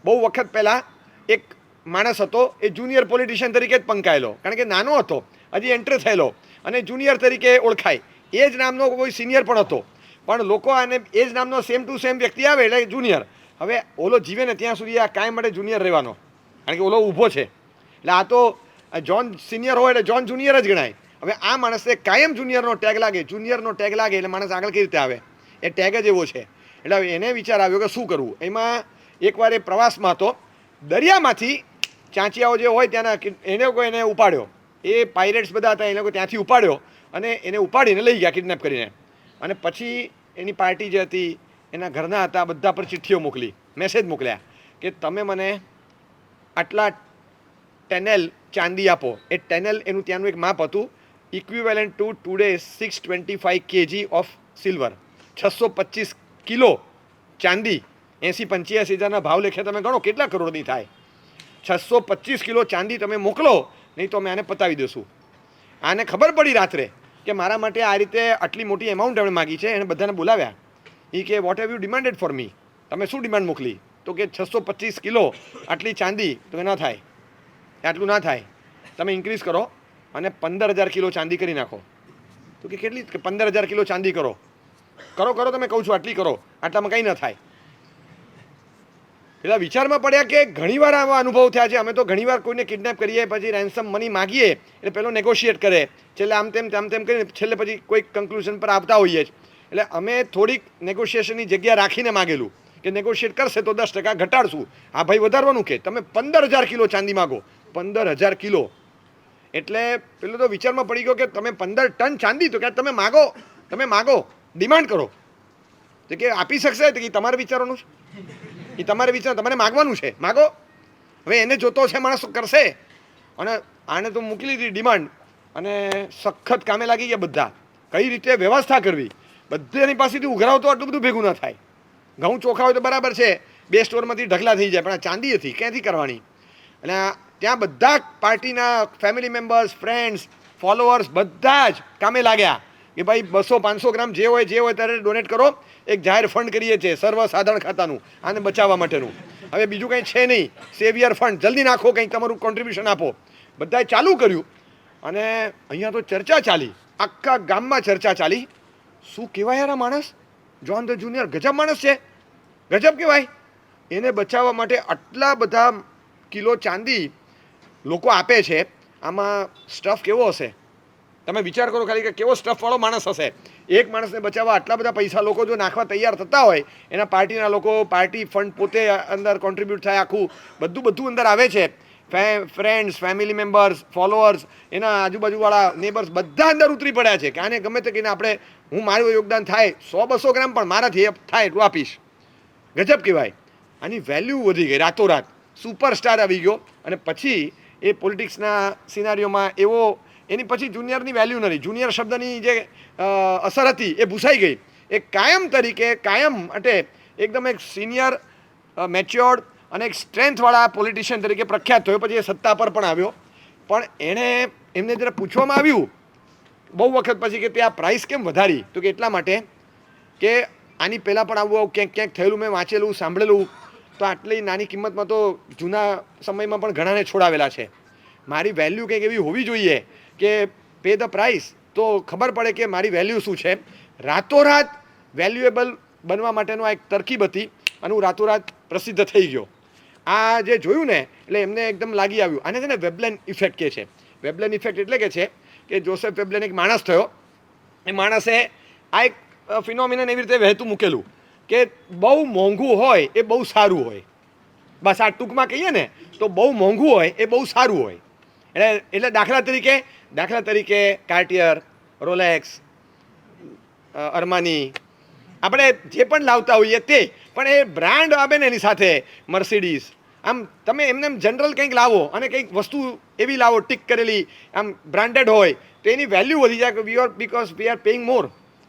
બહુ વખત પહેલાં એક માણસ હતો, એ જુનિયર પોલિટિશિયન તરીકે જ પંકાયેલો, કારણ કે નાનો હતો, હજી એન્ટર થયેલો અને જુનિયર તરીકે ઓળખાય. એ જ નામનો કોઈ સિનિયર પણ હતો, પણ લોકો આને એ જ નામનો સેમ ટુ સેમ વ્યક્તિ આવે એટલે જુનિયર. હવે ઓલો જીવે ને ત્યાં સુધી આ કાયમ માટે જુનિયર રહેવાનો, કારણ કે ઓલો ઊભો છે. એટલે આ તો જોન સિનિયર હોય એટલે જોન જુનિયર જ ગણાય. હવે આ માણસે કાયમ જુનિયરનો ટેગ લાગે એટલે માણસ આગળ કઈ રીતે આવે? એ ટેગ જ એવો છે. એટલે એને વિચાર આવ્યો કે શું કરવું. એમાં એકવાર એ પ્રવાસમાં હતો, દરિયામાંથી ચાંચિયાઓ જે હોય ત્યાંના એને ઉપાડ્યો. એ પાયરેટ્સ બધા હતા, એ લોકો ત્યાંથી ઉપાડ્યો અને એને ઉપાડીને લઈ ગયા કિડનેપ કરીને. અને પછી એની પાર્ટી જે હતી, એના ઘરના હતા, બધા પર ચિઠ્ઠીઓ મોકલી, મેસેજ મોકલ્યા કે તમે મને આટલા ટેનેલ ચાંદી આપો. એ ટેનેલ એનું ત્યાંનું એક માપ હતું, equivalent two today 625 kg of silver, 625 kilo ચાંદી. 80-85 હજારના ભાવ લેખે તમે ગણો કેટલા કરોડની થાય. 625 કિલો ચાંદી તમે મોકલો, નહીં તો અમે આને પતાવી દઈશું. આને ખબર પડી રાત્રે કે મારા માટે આ રીતે આટલી મોટી એમાઉન્ટ એમણે માગી છે. એણે બધાને બોલાવ્યા. એ કે what have you demanded for me? તમે શું ડિમાન્ડ મોકલી? તો કે 625 કિલો આટલી ચાંદી તો ન થાય, આટલું ના થાય, તમે ઇન્ક્રીઝ કરો અને 15,000 કિલો ચાંદી કરી નાખો. તો કે કેટલી? કે 15,000 કિલો ચાંદી કરો. કરો તમે કહું છું આટલી કરો, આટલામાં કંઈ ન થાય. પેલા વિચારમાં પડ્યા કે ઘણીવાર આવા અનુભવ થયા છે. અમે તો ઘણીવાર કોઈને કિડનેપ કરીએ, પછી રેન્સમ મની માગીએ એટલે પેલો નેગોશિએટ કરે, છેલ્લે આમ તેમ કરીને છેલ્લે પછી કોઈ કન્ક્લુઝન પર આવતા હોઈએ જ. એટલે અમે થોડીક નેગોશિએશનની જગ્યા રાખીને માગેલું કે નેગોશિએટ કરશે તો 10% ઘટાડશું. આ ભાઈ વધારવાનું કે તમે 15,000 કિલો ચાંદી માગો. 15,000 કિલો એટલે પેલો તો વિચારમાં પડી ગયો કે તમે 15 ટન ચાંદી, તો કે તમે માગો, ડિમાન્ડ કરો. તો કે આપી શકશે? તો કે તમારે વિચારવાનું છે, એ તમારે તમારે માગવાનું છે, માગો. હવે એને જોતો છે માણસ કરશે. અને આને તો મૂકી લીધી ડિમાન્ડ અને સખત કામે લાગી ગયા બધા. કઈ રીતે વ્યવસ્થા કરવી, બધાની પાસેથી ઉઘરાવ તો આટલું બધું ભેગું ન થાય. ઘઉં ચોખા હોય તો બરાબર છે, 2 સ્ટોરમાંથી ઢગલા થઈ જાય, પણ આ ચાંદી હતી ક્યાંથી કરવાની? અને ત્યાં બધા પાર્ટીના ફેમિલી મેમ્બર્સ, ફ્રેન્ડ્સ, ફોલોઅર્સ બધા જ કામે લાગ્યા કે ભાઈ 200-500 ગ્રામ જે હોય ત્યારે ડોનેટ કરો. એક જાહેર ફંડ કરીએ છીએ સર્વસાધારણ ખાતાનું, આને બચાવવા માટેનું. હવે બીજું કંઈ છે નહીં, સેવિયર ફંડ જલ્દી નાખો, કંઈક તમારું કોન્ટ્રીબ્યુશન આપો. બધાએ ચાલુ કર્યું અને અહીંયા તો ચર્ચા ચાલી, આખા ગામમાં ચર્ચા ચાલી. શું કહેવાય યાર આ માણસ, જોન ધ જુનિયર ગજબ માણસ છે, ગજબ કહેવાય. એને બચાવવા માટે આટલા બધા કિલો ચાંદી લોકો આપે છે. આમાં સ્ટફ કેવો હશે તમે વિચાર કરો ખાલી કે કેવો સ્ટફવાળો માણસ હશે. એક માણસને બચાવવા આટલા બધા પૈસા લોકો જો નાખવા તૈયાર થતા હોય, એના પાર્ટીના લોકો, પાર્ટી ફંડ પોતે અંદર કોન્ટ્રીબ્યુટ થાય, આખું બધું અંદર આવે છે. ફ્રેન્ડ્સ, ફેમિલી મેમ્બર્સ, ફોલોઅર્સ, એના આજુબાજુવાળા નેબર્સ બધા અંદર ઉતરી પડ્યા છે કે આને ગમે તે કહીને આપણે, હું મારું યોગદાન થાય 100-200 ગ્રામ પણ મારાથી થાય એટલું આપીશ. ગજબ કહેવાય. આની વેલ્યુ વધી ગઈ રાતોરાત, સુપરસ્ટાર આવી ગયો. અને પછી એ પોલિટિક્સના સિનારીઓમાં એની પછી જુનિયરની વેલ્યુ નથી. જુનિયર શબ્દની જે અસર હતી એ ભૂસાઈ ગઈ. એ કાયમ માટે એકદમ એક સિનિયર, મેચ્યોર્ડ અને એક સ્ટ્રેન્થવાળા પોલિટિશિયન તરીકે પ્રખ્યાત થયો. પછી એ સત્તા પર પણ આવ્યો. પણ એમને જ્યારે પૂછવામાં આવ્યું બહુ વખત પછી કે તે આ પ્રાઇસ કેમ વધારી, તો કે એટલા માટે કે આની પહેલાં પણ આવું ક્યાંક થયેલું, મેં વાંચેલું, સાંભળેલું. તો આટલી નાની કિંમતમાં તો જૂના સમયમાં પણ ઘણાને છોડાવેલા છે. મારી વેલ્યુ કંઈક એવી હોવી જોઈએ કે પે ધ પ્રાઇસ, તો ખબર પડે કે મારી વેલ્યુ શું છે. રાતોરાત વેલ્યુએબલ બનવા માટેનો આ એક તરકીબ હતી અને હું રાતોરાત પ્રસિદ્ધ થઈ ગયો. આ જે જોયું ને એટલે એમને એકદમ લાગી આવ્યું. આને છે ને વેબલેન ઇફેક્ટ કહે છે. વેબલેન ઇફેક્ટ એટલે કે છે કે જોસેફ વેબલેન એક માણસ થયો. એ માણસે આ એક ફિનોમિનન એવી રીતે વહેતું મૂકેલું કે બહુ મોંઘું હોય એ બહુ સારું હોય. બસ આ ટૂંકમાં કહીએ ને તો બહુ મોંઘું હોય એ બહુ સારું હોય. એટલે દાખલા તરીકે કાર્ટિયર, રોલેક્સ, અર્માની, આપણે જે પણ લાવતા હોઈએ તે, પણ એ બ્રાન્ડ આવે ને એની સાથે, મર્સિડીઝ. આમ તમે એમને જનરલ કંઈક લાવો અને કંઈક વસ્તુ એવી લાવો ટિક કરેલી, આમ બ્રાન્ડેડ હોય તો એની વેલ્યુ વધી જાય. બીકોઝ વી આર પેઇંગ મોર.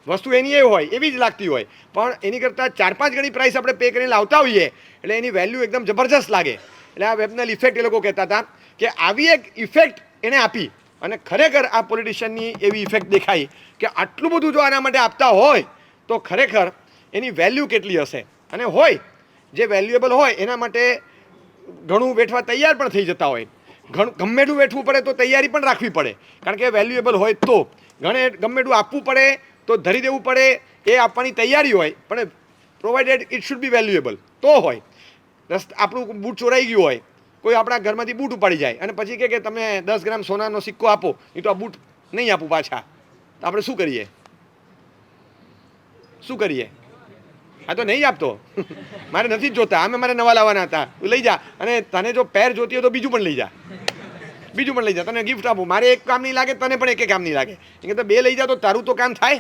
વસ્તુ એની એ હોય, એવી જ લાગતી હોય, પણ એની કરતાં 4-5 ગણી પ્રાઇસ આપણે પે કરીને લાવતા હોઈએ એટલે એની વેલ્યુ એકદમ જબરજસ્ત લાગે. એટલે આ વેબનલ ઇફેક્ટ એ લોકો કહેતા હતા કે આવી એક ઇફેક્ટ એને આપી. અને ખરેખર આ પોલિટિશિયનની એવી ઇફેક્ટ દેખાઈ કે આટલું બધું જો આના માટે આપતા હોય તો ખરેખર એની વેલ્યુ કેટલી હશે. અને હોય જે વેલ્યુએબલ હોય એના માટે ઘણું વેઠવા તૈયાર પણ થઈ જતા હોય. ગમે એટલું વેઠવું પડે તો તૈયારી પણ રાખવી પડે, કારણ કે વેલ્યુએબલ હોય તો ગમે એટલું આપવું પડે તો ધરી દેવું પડે, એ આપવાની તૈયારી હોય, પણ provided it should be valuable તો હોય. આપણું બૂટ ચોરાઈ ગયું હોય, કોઈ આપણા ઘરમાંથી બૂટ ઉપાડી જાય અને પછી કહે કે તમે 10 ગ્રામ સોનાનો સિક્કો આપો, એ તો આ બૂટ નહીં આપું પાછા, તો આપણે શું કરીએ? આ તો નહીં આપતો, મારે નથી જ જોતા, મારે નવા લાવવાના હતા, લઈ જા, અને તને જો પેર જોતી હોય તો બીજું પણ લઈ જા, તને ગિફ્ટ આપું, મારે એક કામ નહીં લાગે, તને પણ એક કામ નહીં લાગે, એ તો 2 લઈ જા તો તારું તો કામ થાય.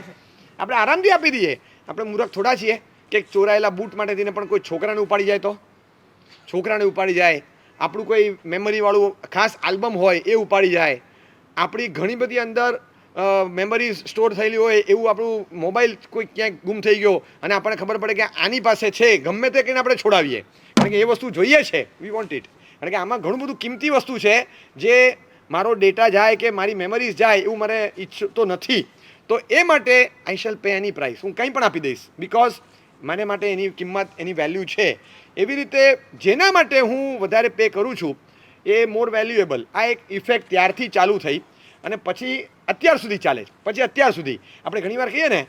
આપણે આરામથી આપી દઈએ. આપણે મૂર્ખ થોડા છીએ કે ચોરાયેલા બૂટ માટે થઈને પણ કોઈ છોકરાને ઉપાડી જાય તો આપણું કોઈ મેમરીવાળું ખાસ આલ્બમ હોય એ ઉપાડી જાય, આપણી ઘણી બધી અંદર મેમરી સ્ટોર થયેલી હોય એવું આપણું મોબાઈલ કોઈ ક્યાંક ગુમ થઈ ગયો અને આપણને ખબર પડે કે આની પાસે છે, ગમે તે કહીને આપણે છોડાવીએ, કારણ કે એ વસ્તુ જોઈએ છે, વી વોન્ટ ઇટ, કારણ કે આમાં ઘણું બધું કિંમતી વસ્તુ છે જે મારો ડેટા જાય કે મારી મેમરીઝ જાય એવું મારે ઈચ્છતો નથી. તો એ માટે આઈ શેલ પે એની પ્રાઇસ, હું કંઈ પણ આપી દઈશ, બિકોઝ મને માટે એની કિંમત, એની વેલ્યુ છે. એવી રીતે જેના માટે હું વધારે પે કરું છું એ મોર વેલ્યુએબલ. આ એક ઇફેક્ટ ત્યારથી ચાલુ થઈ અને પછી અત્યાર સુધી ચાલે છે. પછી અત્યાર સુધી આપણે ઘણીવાર કહીએ ને,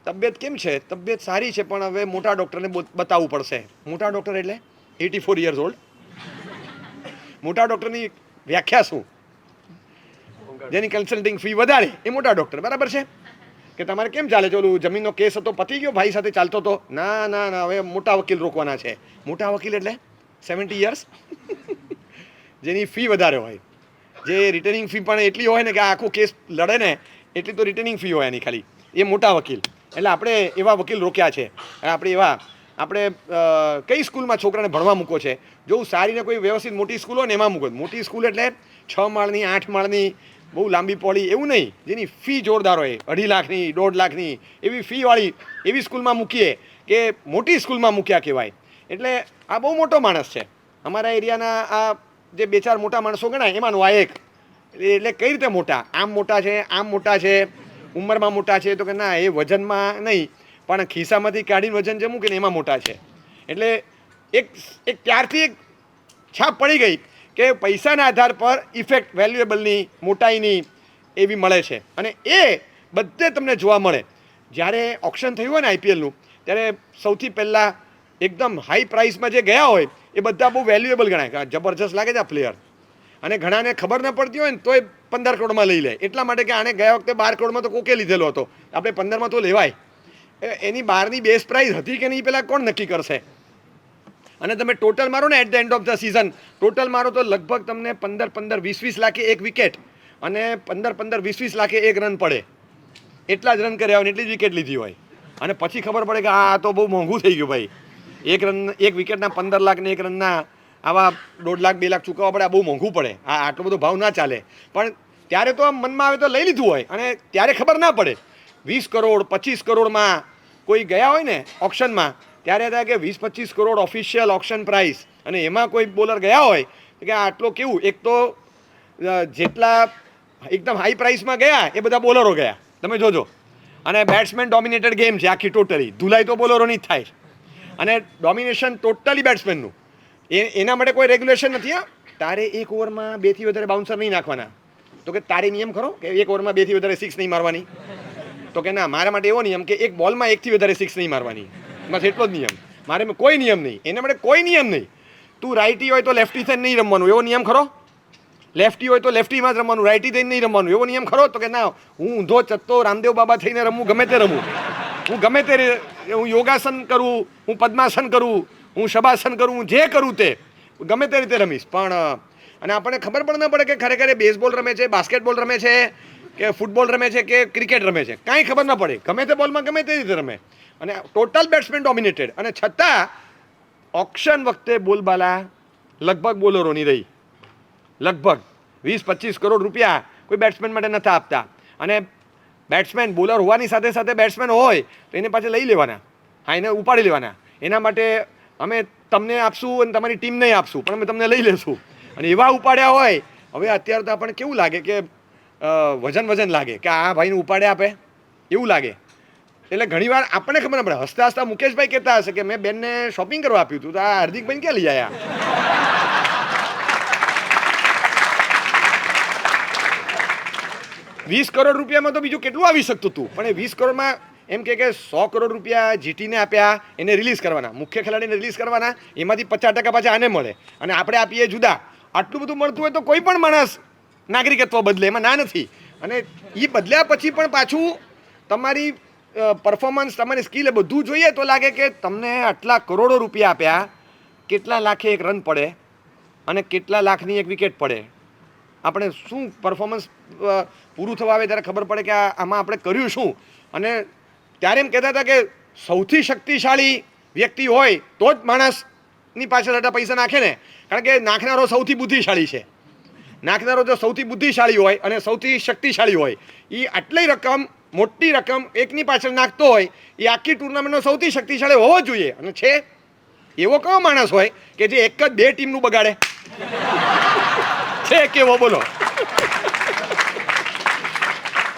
તબિયત કેમ છે? તબિયત સારી છે, પણ હવે મોટા ડૉક્ટરને બતાવવું પડશે. મોટા ડૉક્ટર એટલે 84 યર્સ ઓલ્ડ. મોટા ડૉક્ટરની વ્યાખ્યા શું? જેની કન્સલ્ટિંગ ફી વધારે એ મોટા ડૉક્ટર, બરાબર છે? કે તમારે કેમ ચાલે છે? ઓલું જમીનનો કેસ હતો, પતી ગયો, ભાઈ સાથે ચાલતો હતો, ના, હવે મોટા વકીલ રોકવાના છે. મોટા વકીલ એટલે 70 યર્સ, જેની ફી વધારે હોય, જે રિટર્નિંગ ફી પણ એટલી હોય ને કે આખો કેસ લડે ને એટલી તો રિટર્નિંગ ફી હોય એની ખાલી, એ મોટા વકીલ. એટલે આપણે એવા વકીલ રોક્યા છે. આપણે કઈ સ્કૂલમાં છોકરાને ભણવા મૂકો છે? જો સારી ને કોઈ વ્યવસ્થિત મોટી સ્કૂલ હોય ને એમાં મૂકો. મોટી સ્કૂલ એટલે 6 માળની 8 માળની, બહુ લાંબી પહોળી એવું નહીં, જેની ફી જોરદાર હોય, 2.5 લાખની 1.5 લાખની એવી ફીવાળી એવી સ્કૂલમાં મૂકીએ કે મોટી સ્કૂલમાં મૂક્યા કહેવાય. એટલે આ બહુ મોટો માણસ છે. અમારા એરિયાના આ જે 2-4 મોટા માણસો ગણાય એમાંનો આ એક. એટલે કઈ રીતે મોટા? આમ મોટા છે, ઉંમરમાં મોટા છે, તો કે ના, એ વજનમાં નહીં પણ ખિસ્સામાંથી કાઢીને વજન જે મૂકે ને એમાં મોટા છે. એટલે એક ત્યારથી એક છાપ પડી ગઈ કે પૈસાના આધાર પર ઇફેક્ટ વેલ્યુએબલની, મોટાઈની એવી મળે છે. અને એ બધે તમને જોવા મળે. જ્યારે ઓક્શન થયું હોય ને આઈપીએલનું, ત્યારે સૌથી પહેલાં એકદમ હાઈ પ્રાઇસમાં જે ગયા હોય એ બધા બહુ વેલ્યુએબલ ગણાય કે જબરજસ્ત લાગે છે આ પ્લેયર, અને ઘણાને ખબર ન પડતી હોય ને તોય 15 કરોડમાં લઈ લે, એટલા માટે કે આને ગયા વખતે 12 કરોડમાં તો કોકે લીધેલો હતો, આપણે 15માં તો લેવાય. એની બહારની બેઝ પ્રાઇસ હતી કે નહીં પહેલાં કોણ નક્કી કરશે? અને તમે ટોટલ મારો ને at the end of the season total મારો તો લગભગ તમને 15-15, 20-20 લાખે એક વિકેટ અને 15-15, 20-20 લાખે એક રન પડે. એટલા જ રન કર્યા હોય ને એટલી જ વિકેટ લીધી હોય, અને પછી ખબર પડે કે આ તો બહુ મોંઘું થઈ ગયું ભાઈ, એક વિકેટના 15 લાખ ને એક રનના આવા 1.5 લાખ 2 લાખ ચૂકવવા પડે, આ બહુ મોંઘું પડે, આ આટલો બધો ભાવ ના ચાલે. પણ ત્યારે તો મનમાં આવે તો લઈ લીધું હોય, અને ત્યારે ખબર ના પડે. 20 કરોડ 25 કરોડમાં કોઈ ગયા હોય ને ઓપ્શનમાં, ત્યારે થાય કે 20-25 કરોડ ઓફિશિયલ ઓપ્શન પ્રાઇસ, અને એમાં કોઈ બોલર ગયા હોય કે આટલો કેવું, એક તો જેટલા એકદમ હાઈ પ્રાઇસમાં ગયા એ બધા બોલરો ગયા, તમે જોજો. અને બેટ્સમેન ડોમિનેટેડ ગેમ છે આખી ટોટલી, ધુલાઈ તો બોલરોની જ થાય, અને ડોમિનેશન ટોટલી બેટ્સમેનનું. એના માટે કોઈ રેગ્યુલેશન નથી. તારે એક ઓવરમાં 2 થી વધારે બાઉન્સર નહીં નાખવાના, તો કે તારે નિયમ ખરો કે એક ઓવરમાં 2 થી વધારે 6 નહીં મારવાની? તો કે ના, મારા માટે એવો નિયમ કે એક બોલમાં 1 થી વધારે 6 નહીં મારવાની, બસ એટલો જ નિયમ. મારે કોઈ નિયમ નહીં, એના માટે કોઈ નિયમ નહીં. તું રાઇટી હોય તો લેફ્ટી થઈને નહીં રમવાનું, એવો નિયમ ખરો? લેફ્ટી હોય તો લેફ્ટીમાં જ રમવાનું, રાઇટી થઈને નહીં રમવાનું, એવો નિયમ ખરો? તો કે ના, હું ઊંધો ચત્તો રામદેવ બાબા થઈને રમું, ગમે તે રમું, હું ગમે તે, હું યોગાસન કરું, હું પદ્માસન કરું, હું શબાસન કરું, હું જે કરું તે ગમે તે રીતે રમીશ. પણ અને આપણને ખબર પણ ન પડે કે ખરેખર એ બેઝબોલ રમે છે, બાસ્કેટબોલ રમે છે કે ફૂટબોલ રમે છે કે ક્રિકેટ રમે છે, કાંઈ ખબર ન પડે. ગમે તે બોલમાં ગમે તે રીતે રમે, અને ટોટલ બેટ્સમેન ડોમિનેટેડ. અને છતાં ઓક્શન વખતે બોલબાલા લગભગ બોલરોની રહી, લગભગ 20-25 કરોડ રૂપિયા કોઈ બેટ્સમેન માટે નથી આપતા. અને બેટ્સમેન બોલર હોવાની સાથે સાથે બેટ્સમેન હોય તો એને પાછળ લઈ લેવાના, હા, એને ઉપાડી લેવાના. એના માટે અમે તમને આપશું અને તમારી ટીમને આપશું, પણ અમે તમને લઈ લેશું. અને એવા ઉપાડ્યા હોય, હવે અત્યારે તો આપણને કેવું લાગે કે વજન લાગે કે આ ભાઈને ઉપાડે આપે એવું લાગે. એટલે ઘણીવાર આપણને ખબર ન પડે. હસતા હસતા મુકેશભાઈ કહેતા હશે કે મેં બેનને શોપિંગ કરવા આપ્યું હતું, તો આ હાર્દિકભાઈ ક્યાં લઈ આવ્યા? 20 કરોડ રૂપિયામાં તો બીજું કેટલું આવી શકતું હતું, પણ એ 20 કરોડમાં એમ કે 100 કરોડ રૂપિયા જીટીને આપ્યા, એને રિલીઝ કરવાના, મુખ્ય ખેલાડીને રિલીઝ કરવાના, એમાંથી 50% પાછા આને મળે અને આપણે આપીએ જુદા. આટલું બધું મળતું હોય તો કોઈ પણ માણસ નાગરિકત્વ બદલે, એમાં ના નથી. અને એ બદલ્યા પછી પણ પાછું તમારી પરફોર્મન્સ, તમારી સ્કિલ એ બધું જોઈએ તો લાગે કે તમને આટલા કરોડો રૂપિયા આપ્યા, કેટલા લાખે એક રન પડે અને કેટલા લાખની એક વિકેટ પડે. આપણે શું પરફોર્મન્સ પૂરું થવા આવે ત્યારે ખબર પડે કે આમાં આપણે કર્યું શું. અને ત્યારે એમ કહેતા હતા કે સૌથી શક્તિશાળી વ્યક્તિ હોય તો જ માણસની પાછળ આટલા પૈસા નાખે ને, કારણ કે નાખનારો સૌથી બુદ્ધિશાળી છે. નાખનારો જો સૌથી બુદ્ધિશાળી હોય અને સૌથી શક્તિશાળી હોય, એ આટલી રકમ, મોટી રકમ એકની પાછળ નાખતો હોય, એ આખી ટુર્નામેન્ટનો સૌથી શક્તિશાળી હોવો જોઈએ. અને છે એવો કયો માણસ હોય કે જે એક જ 2 ટીમનું બગાડે? છે કેવો બોલો?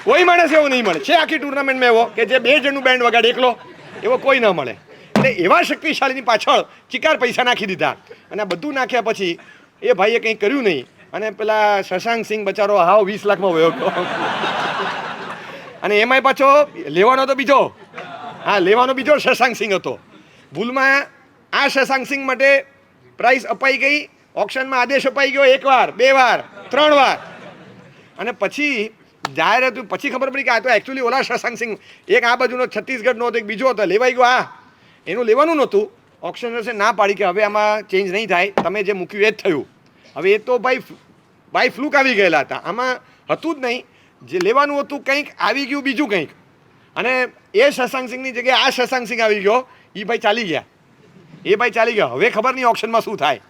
કોઈ માણસ એવો નહીં મળે. છે આખી ટુર્નામેન્ટમાં એવો કે જે 2 જણનું બેન્ડ વગાડે એકલો? એવો કોઈ ન મળે. એટલે એવા શક્તિશાળીની પાછળ ચિકાર પૈસા નાખી દીધા. અને આ બધું નાખ્યા પછી એ ભાઈએ કંઈ કર્યું નહીં. અને પેલા શશાંક સિંહ બચારો હાવ 20 લાખમાં વયો હતો. અને એમાંય પાછો લેવાનો તો બીજો, હા લેવાનો બીજો શશાંક સિંહ હતો. ભૂલમાં આ શશાંક સિંહ માટે પ્રાઇઝ અપાઈ ગઈ, ઓક્શનમાં આદેશ અપાઈ ગયો 1 વાર, 2 વાર, 3 વાર. અને પછી જાહેરાત પછી ખબર પડી કે આ તો એકચ્યુઅલી ઓલા શશાંક સિંહ, એક આ બાજુનો છત્તીસગઢનો હતો, એક બીજો હતો, લેવાઈ ગયો. એનું લેવાનું નહોતું. ઓક્શનર્સે ના પાડી કે હવે આમાં ચેન્જ નહીં થાય, તમે જે મૂક્યું એ જ થયું. હવે એ તો ભાઈ ફ્લુક આવી ગયેલા હતા, આમાં હતું જ નહીં. જે લેવાનું હતું કંઈક આવી ગયું બીજું કંઈક. અને એ શશાંક સિંહની જગ્યાએ આ શશાંક સિંહ આવી ગયો. એ ભાઈ ચાલી ગયા. હવે ખબર નહીં ઓક્શનમાં શું થાય.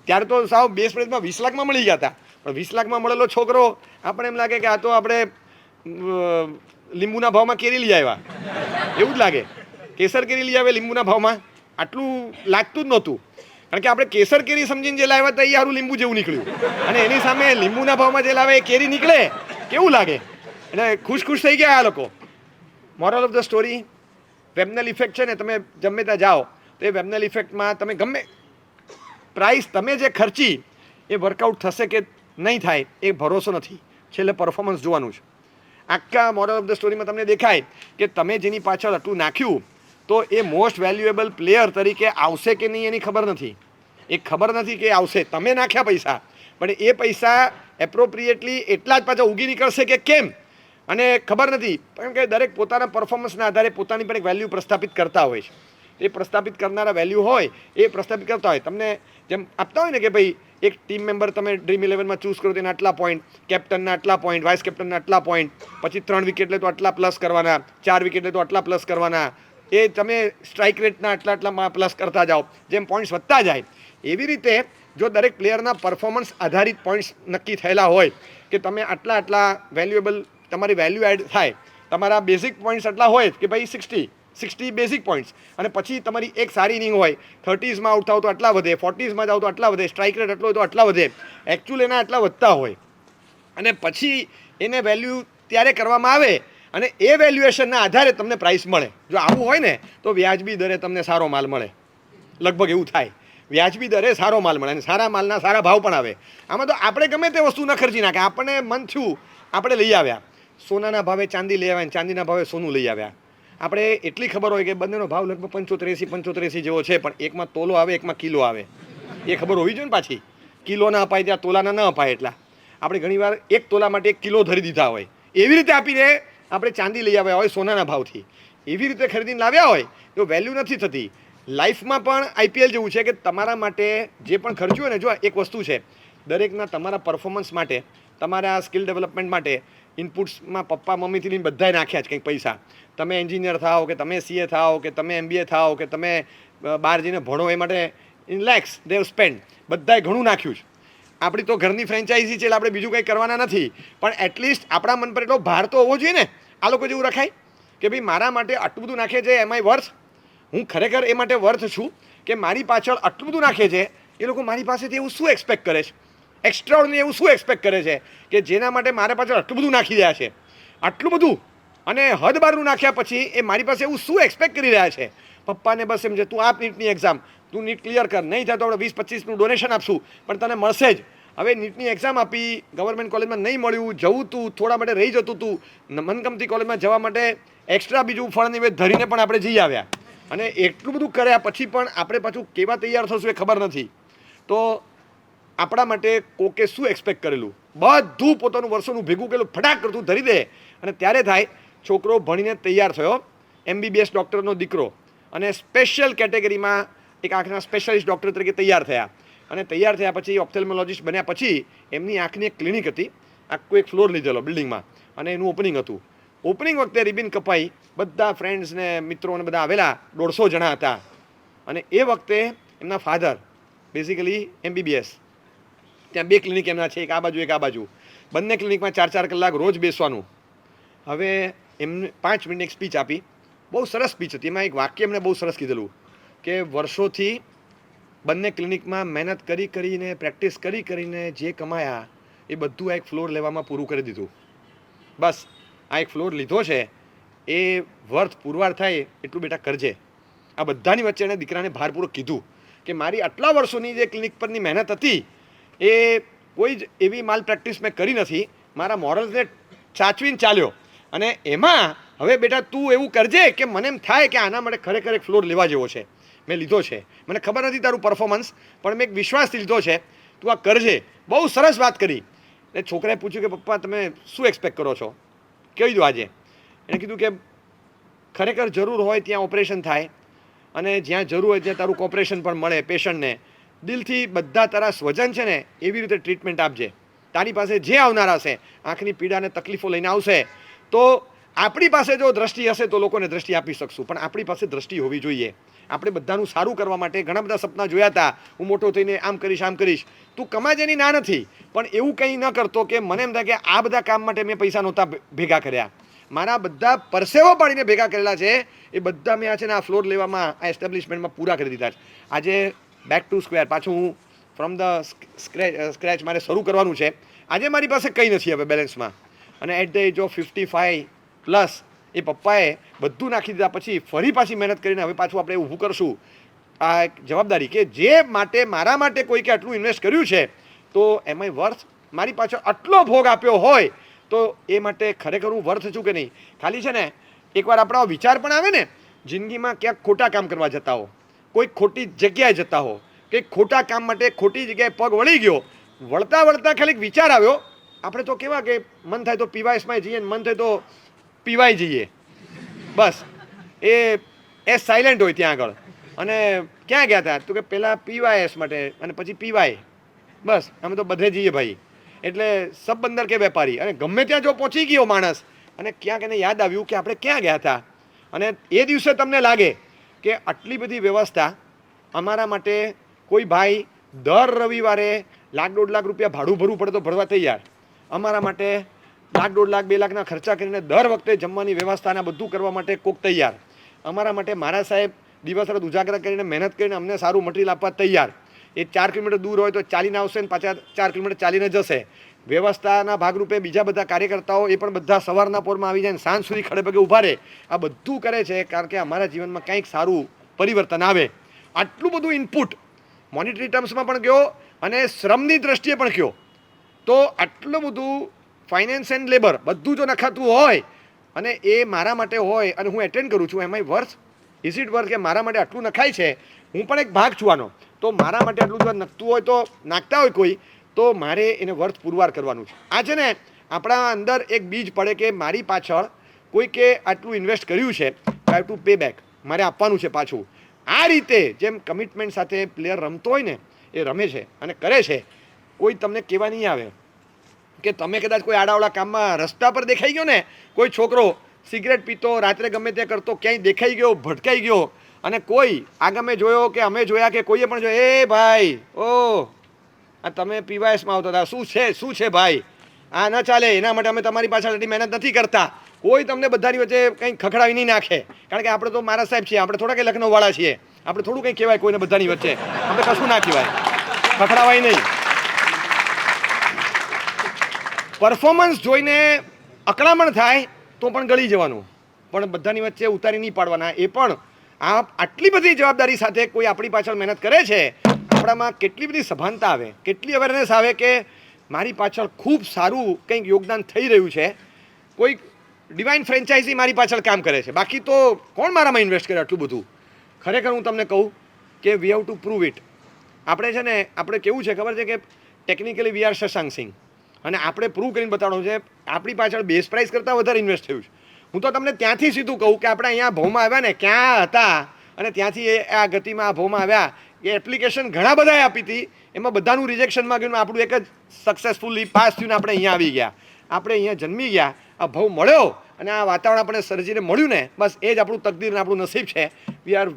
ત્યારે તો સાવ બેસ્ટ પ્રાઇઝમાં 20 લાખમાં મળી ગયા હતા. પણ 20 લાખમાં મળેલો છોકરો આપણે એમ લાગે કે આ તો આપણે લીંબુના ભાવમાં કેરી લઈ આવ્યા એવું જ લાગે. કેસર કેરી લઈ આવે લીંબુના ભાવમાં, આટલું લાગતું જ નહોતું. કારણ કે આપણે કેસર કેરી સમજીને જે લાવ્યા હતા એ સારું લીંબુ જેવું નીકળ્યું. અને એની સામે લીંબુના ભાવમાં જે લાવે એ કેરી નીકળે કેવું લાગે. એટલે ખુશ થઈ ગયા આ લોકો. મોરલ ઓફ ધ સ્ટોરી, વેબનલ ઇફેક્ટ છે ને, તમે ગમે ત્યાં જાઓ તો એ વેબનલ ઇફેક્ટમાં તમે ગમે પ્રાઇસ તમે જે ખર્ચી એ વર્કઆઉટ થશે કે નહીં થાય એ ભરોસો નથી. છેલ્લે પરફોર્મન્સ જોવાનું છે. આખા મોરલ ઓફ ધ સ્ટોરીમાં તમને દેખાય કે તમે જેની પાછળ આટલું નાખ્યું તો એ મોસ્ટ વેલ્યુએબલ પ્લેયર તરીકે આવશે કે નહીં એની ખબર નથી. એ ખબર નથી કે આવશે. તમે નાખ્યા પૈસા, પણ એ પૈસા એપ્રોપ્રિએટલી એટલા જ પાછા ઉગી નીકળશે કે કેમ, અને ખબર નથી. કારણ કે દરેક પોતાના પરફોર્મન્સના આધારે પોતાની પણ એક વેલ્યુ પ્રસ્થાપિત કરતા હોય છે. એ પ્રસ્થાપિત કરનારા વેલ્યુ હોય એ પ્રસ્થાપિત કરતા હોય. તમને જેમ આપતા હોય ને કે ભાઈ એક ટીમ મેમ્બર તમે ડ્રીમ 11માં ચૂઝ કરો તો એના આટલા પોઈન્ટ, કેપ્ટનના આટલા પોઈન્ટ, વાઇસ કેપ્ટનના આટલા પોઈન્ટ, પછી 3 વિકેટ લે તો આટલા પ્લસ કરવાના, 4 વિકેટ લે તો આટલા પ્લસ કરવાના. એ તમે સ્ટ્રાઇક રેટના આટલામાં પ્લસ કરતા જાઓ. જેમ પોઈન્ટ્સ વધતા જાય એવી રીતે જો દરેક પ્લેયરના પરફોર્મન્સ આધારિત પોઈન્ટ્સ નક્કી થયેલા હોય કે તમે આટલા વેલ્યુએબલ, તમારી વેલ્યુ એડ થાય, તમારા બેઝિક પોઈન્ટ્સ આટલા હોય કે ભાઈ 60 બેઝિક પોઈન્ટ્સ, અને પછી તમારી એક સારી ઇનિંગ હોય, 30sમાં આઉટ થાવ તો આટલા વધે, 40sમાં જાવ તો આટલા વધે, સ્ટ્રાઇક રેટ આટલો હોય તો આટલા વધે, એકચ્યુઅલ એના આટલા વધતા હોય. અને પછી એને વેલ્યુ ત્યારે કરવામાં આવે અને એ વેલ્યુએશનના આધારે તમને પ્રાઇસ મળે. જો આવું હોય ને તો વ્યાજબી દરે તમને સારો માલ મળે. લગભગ એવું થાય. વ્યાજબી દરે સારો માલ મળે અને સારા માલના સારા ભાવ પણ આવે. આમાં તો આપણે ગમે તે વસ્તુ ન ખર્ચી નાખે. આપણને મન થયું આપણે લઈ આવ્યા, સોનાના ભાવે ચાંદી લઈ આવ્યા, ચાંદીના ભાવે સોનું લઈ આવ્યા. આપણે એટલી ખબર હોય કે બંનેનો ભાવ લગભગ 85 જેવો છે, પણ એકમાં તોલો આવે, એકમાં કિલો આવે. એ ખબર હોવી જોઈએ ને પાછી. કિલો ના અપાય ત્યાં તોલાના ન અપાય. એટલા આપણે ઘણીવાર 1 તોલા માટે 1 કિલો ધરી દીધા હોય. એવી રીતે આપીને આપણે ચાંદી લઈ આવ્યા હોય સોનાના ભાવથી. એવી રીતે ખરીદીને લાવ્યા હોય તો વેલ્યુ નથી થતી. લાઈફમાં પણ આઈપીએલ જેવું છે કે તમારા માટે જે પણ ખર્ચ્યું હોય ને, જો એક વસ્તુ છે, દરેકના તમારા પરફોર્મન્સ માટે, તમારા સ્કિલ ડેવલપમેન્ટ માટે ઇનપુટ્સમાં પપ્પા મમ્મીથી લઈને બધાએ નાખ્યા જ કંઈક પૈસા. તમે એન્જિનિયર થાઓ કે તમે CA થાઓ કે તમે MBA થાઓ કે તમે બહાર જઈને ભણો, એ માટે ઇન લેક્સ દેવ સ્પેન્ડ, બધાએ ઘણું નાખ્યું છે. આપણી તો ઘરની ફ્રેન્ચાઇઝી છે એટલે આપણે બીજું કંઈ કરવાના નથી, પણ એટલીસ્ટ આપણા મન પર એટલો ભાર તો હોવો જોઈએ ને. આ લોકો જેવું રખાય કે ભાઈ મારા માટે આટલું બધું નાખે છે, એમાંય વર્થ, હું ખરેખર એ માટે વર્થ છું કે મારી પાછળ આટલું બધું નાખે છે. એ લોકો મારી પાસેથી એવું શું એક્સપેક્ટ કરે છે, એક્સ્ટ્રાઓર્ડિનરી એવું શું એક્સપેક્ટ કરે છે કે જેના માટે મારા પાછળ આટલું બધું નાખી રહ્યા છે, આટલું બધું, અને હદ બહારનું નાખ્યા પછી એ મારી પાસે એવું શું એક્સપેક્ટ કરી રહ્યા છે. પપ્પાને બસ એમ છે તું આપ નીટની એક્ઝામ, તું નીટ ક્લિયર કર, નહીં થાય તો આપણે 20-25નું ડોનેશન આપશું પણ તને મળશે જ. હવે નીટની એક્ઝામ આપી, ગવર્મેન્ટ કોલેજમાં નહીં મળ્યું, જવું તું, થોડા માટે રહી જતું તું, મનગમતી કોલેજમાં જવા માટે એક્સ્ટ્રા બીજું ફળ નિવેદ ધરીને પણ આપણે જઈ આવ્યા, અને એટલું બધું કર્યા પછી પણ આપણે પાછું કેવા તૈયાર થશું એ ખબર નથી. તો આપણા માટે કોકે શું એક્સપેક્ટ કરેલું, બધું પોતાનું વર્ષોનું ભેગું કરેલું ફટાક કરતું ધરી દે, અને ત્યારે થાય છોકરો ભણીને તૈયાર થયો, MBBS ડૉક્ટરનો દીકરો, અને સ્પેશિયલ કેટેગરીમાં એક આંખના સ્પેશિયાલિસ્ટ ડૉક્ટર તરીકે તૈયાર થયા. અને તૈયાર થયા પછી ઓપ્થેલ્મોલોજીસ્ટ બન્યા પછી એમની આંખની એક ક્લિનિક હતી, આખું એક ફ્લોર લીધેલો બિલ્ડિંગમાં, અને એનું ઓપનિંગ હતું. ઓપનિંગ વખતે રિબિન કપાઈ, બધા ફ્રેન્ડ્સ ને મિત્રોને બધા આવેલા, 150 જણા હતા. અને એ વખતે એમના ફાધર બેઝિકલી MBBS, ત્યાં 2 ક્લિનિક એમના છે, એક આ બાજુ એક આ બાજુ, બંને ક્લિનિકમાં 4-4 કલાક રોજ બેસવાનું. હવે એમને 5 મિનિટ એક સ્પીચ આપી, બહુ સરસ સ્પીચ હતી. એમાં એક વાક્ય એમણે બહુ સરસ કીધેલું કે વર્ષોથી બંને ક્લિનિકમાં મહેનત કરીને પ્રેક્ટિસ કરીને જે કમાયા એ બધું આ એક ફ્લોર લેવામાં પૂરું કરી દીધું. બસ આ એક ફ્લોર લીધો છે, એ વર્થ પુરવાર થાય એટલું બેટા કરજે. આ બધાની વચ્ચે એણે દીકરાને ભારપૂર્વક કીધું કે મારી આટલા વર્ષોની જે ક્લિનિક પરની મહેનત હતી એ કોઈ જ એવી માલ પ્રેક્ટિસ મેં કરી નથી, મારા મોરલ્સને સાચવીને ચાલ્યો, અને એમાં હવે બેટા તું એવું કરજે કે મને એમ થાય કે આના માટે ખરેખર એક ફ્લોર લેવા જેવો છે. મેં લીધો છે, મને ખબર નથી તારું પરફોર્મન્સ, પણ મેં એક વિશ્વાસથી લીધો છે, તું આ કરજે. બહુ સરસ વાત કરી. એટલે છોકરાએ પૂછ્યું કે પપ્પા તમે શું એક્સપેક્ટ કરો છો, કહી દો આજે. એણે કીધું કે ખરેખર જરૂર હોય ત્યાં ઓપરેશન થાય, અને જ્યાં જરૂર હોય ત્યાં તારું કોપરેશન પણ મળે પેશન્ટને. દિલથી બધા તારા સ્વજન છે ને એવી રીતે ટ્રીટમેન્ટ આપજે. તારી પાસે જે આવનારા છે આંખની પીડાને તકલીફો લઈને આવશે, તો આપણી પાસે જો દ્રષ્ટિ હશે તો લોકોને દ્રષ્ટિ આપી શકશું, પણ આપણી પાસે દ્રષ્ટિ હોવી જોઈએ. આપણે બધાનું સારું કરવા માટે ઘણા બધા સપના જોયા હતા, હું મોટો થઈને આમ કરીશ. તું કમાજે એની ના નથી, પણ એવું કંઈ ન કરતો કે મને એમ થાય કે આ બધા કામ માટે મેં પૈસા નહોતા ભેગા કર્યા, મારા બધા પરસેવો પાડીને ભેગા કરેલા છે, એ બધા મેં આ છે ને આ ફ્લોર લેવામાં, આ એસ્ટેબ્લિશમેન્ટમાં પૂરા કરી દીધા છે. આજે બેક ટુ સ્ક્વેર, પાછું હું ફ્રોમ ધ સ્ક્રેચ મારે શરૂ કરવાનું છે. આજે મારી પાસે કંઈ નથી હવે બેલેન્સમાં, અને at the age of 55 plus એ પપ્પાએ બધું નાખી દીધા પછી ફરી પાછી મહેનત કરીને હવે પાછું આપણે ઊભું કરશું. આ એક જવાબદારી કે જે માટે મારા માટે કોઈકે આટલું ઇન્વેસ્ટ કર્યું છે, તો એમાંય વર્થ, મારી પાછળ આટલો ભોગ આપ્યો હોય તો એ માટે ખરેખર હું વર્થ છું કે નહીં. ખાલી છે ને એકવાર આપણા વિચાર પણ આવે ને, જિંદગીમાં ક્યાંક ખોટા કામ કરવા જતા હો, કોઈ ખોટી જગ્યાએ જતા હો, કે ખોટા કામ માટે ખોટી જગ્યાએ પગ વળી ગયો, વળતા ખાલી વિચાર આવ્યો, આપણે તો કેવા કે મન થાય તો પીવાયસમાં જઈએ, મન થાય તો પીવાય જઈએ, બસ એ સાયલેન્ટ હોય ત્યાં આગળ. અને ક્યાં ગયા હતા તો કે પહેલાં PYS માટે અને પછી પીવાય, બસ અમે તો બધે જઈએ ભાઈ. એટલે સબ બંદર કે વેપારી, અને ગમે ત્યાં જો પહોંચી ગયો માણસ, અને ક્યાંક એને યાદ આવ્યું કે આપણે ક્યાં ગયા હતા, અને એ દિવસે તમને લાગે કે આટલી બધી વ્યવસ્થા અમારા માટે કોઈ ભાઈ દર રવિવારે 1,00,000-1.5 લાખ રૂપિયા ભાડું ભરવું પડે તો ભરવા તૈયાર, અમારા માટે 1,00,000, 1.5 લાખ, 2 લાખના ખર્ચા કરીને દર વખતે જમવાની વ્યવસ્થાના બધું કરવા માટે કોક તૈયાર, અમારા માટે મારા સાહેબ દિવસ રાત ઉજાગરા કરીને મહેનત કરીને અમને સારું મટીરિયલ આપવા તૈયાર. એ 4 કિલોમીટર દૂર હોય તો ચાલીને આવશે ને પાછા 4 કિલોમીટર ચાલીને જશે. વ્યવસ્થાના ભાગરૂપે બીજા બધા કાર્યકર્તાઓ એ પણ બધા સવારના પોરમાં આવી જાય ને સાંજ સુધી ખડે પગે ઊભા રહે. આ બધું કરે છે કારણ કે અમારા જીવનમાં કંઈક સારું પરિવર્તન આવે. આટલું બધું ઇનપુટ મોનિટરી ટર્મ્સમાં પણ કહો અને શ્રમની દ્રષ્ટિએ પણ કહો, તો આટલું બધું ફાઇનાન્સ એન્ડ લેબર બધું જો નખાતું હોય અને એ મારા માટે હોય અને હું એટેન્ડ કરું છું, એમાંય વર્થ, ઇઝ ઇટ વર્થ કે મારા માટે આટલું નખાય છે, હું પણ એક ભાગ છું આનો, તો મારા માટે આટલું જો નખતું હોય તો નાખતા હોય કોઈ, તો મારે એને વર્થ પુરવાર કરવાનું છે. આ છે ને આપણા અંદર એક બીજ પડે કે મારી પાછળ કોઈકે આટલું ઇન્વેસ્ટ કર્યું છે, આઈ ટુ પે બેક, મારે આપવાનું છે પાછું. આ રીતે જેમ કમિટમેન્ટ સાથે પ્લેયર રમતો હોય ને એ રમે છે અને કરે છે. કોઈ તમને કહેવા નહીં આવે કે તમે કદાચ કોઈ આડાવડા કામમાં રસ્તા પર દેખાઈ ગયો ને, કોઈ છોકરો સિગરેટ પીતો, રાત્રે ગમે તે કરતો, ક્યાંય દેખાઈ ગયો, ભટકાઈ ગયો, અને કોઈ આગમે જોયો કે અમે જોયા કે કોઈએ પણ જોયો, એ ભાઈ ઓ આ તમે PYSમાં આવતા હતા, શું છે ભાઈ, આ ન ચાલે, એના માટે અમે તમારી પાછળ એટલી મહેનત નથી કરતા. કોઈ તમને બધાની વચ્ચે કંઈ ખખડાવી નહીં નાખે, કારણ કે આપણે તો મારા સાહેબ છીએ, આપણે થોડા કંઈ લખનૌવાળા છીએ, આપણે થોડું કંઈ કહેવાય કોઈને બધાની વચ્ચે, આપણે કશું ના કહેવાય, ખખડાવાય નહીં. પરફોર્મન્સ જોઈને અકળામણ થાય તો પણ ગળી જવાનું, પણ બધાની વચ્ચે ઉતારી નહીં પાડવાના. એ પણ આટલી બધી જવાબદારી સાથે કોઈ આપણી પાછળ મહેનત કરે છે, આપણામાં કેટલી બધી સભાનતા આવે, કેટલી અવેરનેસ આવે કે મારી પાછળ ખૂબ સારું કંઈક યોગદાન થઈ રહ્યું છે, કોઈ ડિવાઇન ફ્રેન્ચાઇઝી મારી પાછળ કામ કરે છે, બાકી તો કોણ મારામાં ઇન્વેસ્ટ કરે આટલું બધું. ખરેખર હું તમને કહું કે we have to prove it. આપણે છે ને, આપણે કેવું છે ખબર છે કે ટેકનિકલી વી આર શશાંક સિંહ, અને આપણે પ્રૂવ કરીને બતાવવાનું છે આપણી પાછળ બેઝ પ્રાઇસ કરતાં વધારે ઇન્વેસ્ટ થયું છે. હું તો તમને ત્યાંથી સીધું કહું કે આપણે અહીંયા ભાવમાં આવ્યા ને ક્યાં હતા અને ત્યાંથી આ ગતિમાં આ ભાવમાં આવ્યા. એ એપ્લિકેશન ઘણા બધાએ આપી હતી, એમાં બધાનું રિજેક્શનમાં ગયું, આપણું એક જ સક્સેસફુલી પાસ થયું ને આપણે અહીંયા આવી ગયા, આપણે અહીંયા જન્મી ગયા, આ ભાવ મળ્યો અને આ વાતાવરણ આપણે સર્જીને મળ્યું ને, બસ એ જ આપણું તકદીર ને આપણું નસીબ છે. We are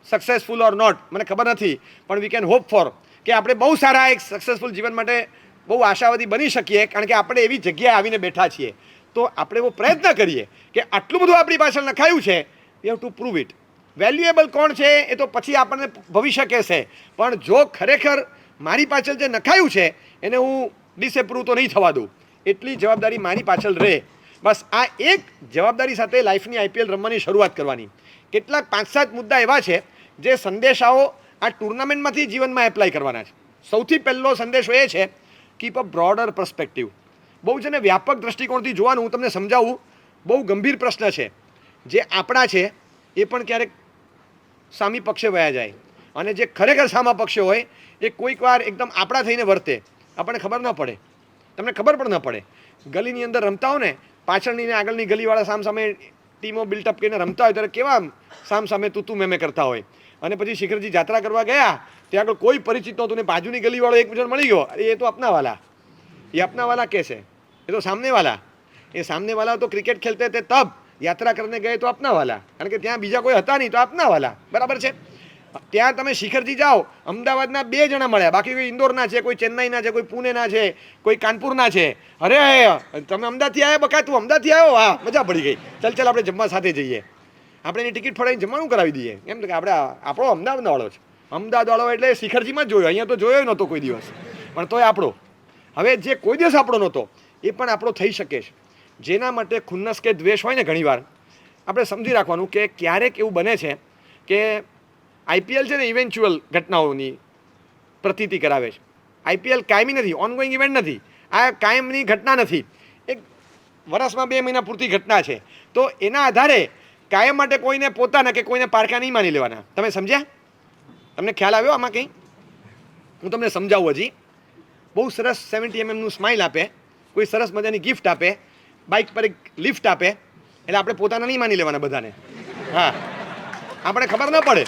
successful or not મને ખબર નથી, પણ વી કેન હોપ ફોર કે આપણે બહુ સારા એક સક્સેસફુલ જીવન માટે બહુ આશાવાદી બની શકીએ, કારણ કે આપણે એવી જગ્યાએ આવીને બેઠા છીએ. તો આપણે એવો પ્રયત્ન કરીએ કે આટલું બધું આપણી પાછળ નખાયું છે, we have to prove it. Valuable કોણ છે એ તો પછી આપણને ભવિષ્ય કહેશે, પણ જો ખરેખર મારી પાછળ જે નખાયું છે એને હું ડિસએપ્રૂવ તો નહીં થવા દઉં. એટલી જવાબદારી મારી પાછળ રહે. બસ આ એક જવાબદારી સાથે લાઈફની આઈપીએલ રમવાની શરૂઆત કરવાની. કેટલાક 5-7 મુદ્દા એવા છે જે સંદેશાઓ આ ટુર્નામેન્ટમાંથી જીવનમાં એપ્લાય કરવાના છે. સૌથી પહેલો સંદેશો એ છે, કીપ અ બ્રોડર પર્સપેક્ટિવ. બહુ છે ને વ્યાપક દ્રષ્ટિકોણથી જોવાનું. હું તમને સમજાવું, બહુ ગંભીર પ્રશ્ન છે. જે આપણા છે એ પણ ક્યારેક સામી પક્ષે વયા જાય, અને જે ખરેખર સામા પક્ષે હોય એ કોઈક વાર એકદમ આપણા થઈને વર્તે, આપણને ખબર ન પડે, તમને ખબર પણ ન પડે. ગલીની અંદર રમતા હો ને, પાછળની ને આગળની ગલીવાળા સામસામે ટીમો બિલ્ટઅપ કરીને રમતા હોય ત્યારે કેવા સામસામે તું મેમે કરતા હોય. અને પછી શિખરજી જાત્રા કરવા ગયા, ત્યાં આગળ કોઈ પરિચિત નહોતું ને બાજુની ગલીવાળો એકબીજાને મળી ગયો, એ તો અપનાવાલા, એ અપનાવાલા कैसे, એ તો સામનેવાલા. એ સામનેવાલા તો ક્રિકેટ ખેલતે તે તબ, યાત્રા કરીને ગયે તો અપનાવાલા, કારણ કે ત્યાં બીજા કોઈ હતા નહીં તો અપનાવાલા. બરાબર છે. ત્યાં તમે શિખરજી જાઓ, અમદાવાદના 2 જણા મળ્યા, બાકી કોઈ ઇન્દોરના છે, કોઈ ચેન્નાઈના છે, કોઈ પુણેના છે, કોઈ કાનપુરના છે. અરે તમે અમદાવાદથી આવ્યા બકા, તું અમદાવાદથી આવ્યો, હા મજા પડી ગઈ, ચાલ આપણે જમવા સાથે જઈએ, આપણે એની ટિકિટ ફડાવીને જમવાનું કરાવી દઈએ. એમ તો કે આપણો અમદાવાદનો વાળો છે, અમદાવાદવાળો એટલે શિખરજીમાં જ જોયો, અહીંયા તો જોયો નહોતો કોઈ દિવસ, પણ તોય આપણો. હવે જે કોઈ દિવસ આપણો નહોતો એ પણ આપણો થઈ શકે છે. જેના માટે ખુન્નસ કે દ્વેષ હોય ને, ઘણીવાર આપણે સમજી રાખવાનું કે ક્યારેક એવું બને છે કે આઈપીએલ છે ને ઇવેન્ચ્યુઅલ ઘટનાઓની પ્રતીતિ કરાવે છે. આઈપીએલ કાયમી નથી, ઓનગોઈંગ ઇવેન્ટ નથી, આ કાયમની ઘટના નથી, એક વર્ષમાં 2 મહિના પૂરતી ઘટના છે. તો એના આધારે કાયમ માટે કોઈને પોતાના કે કોઈને પારકા નહીં માની લેવાના. તમે સમજ્યા? તમને ખ્યાલ આવ્યો આમાં કંઈ? હું તમને સમજાવું. હજી બહુ સરસ 70 mm સ્માઇલ આપે, કોઈ સરસ મજાની ગિફ્ટ આપે, બાઇક પર એક લિફ્ટ આપે, એટલે આપણે પોતાના નહીં માની લેવાના બધાને. હા, આપણે ખબર ન પડે.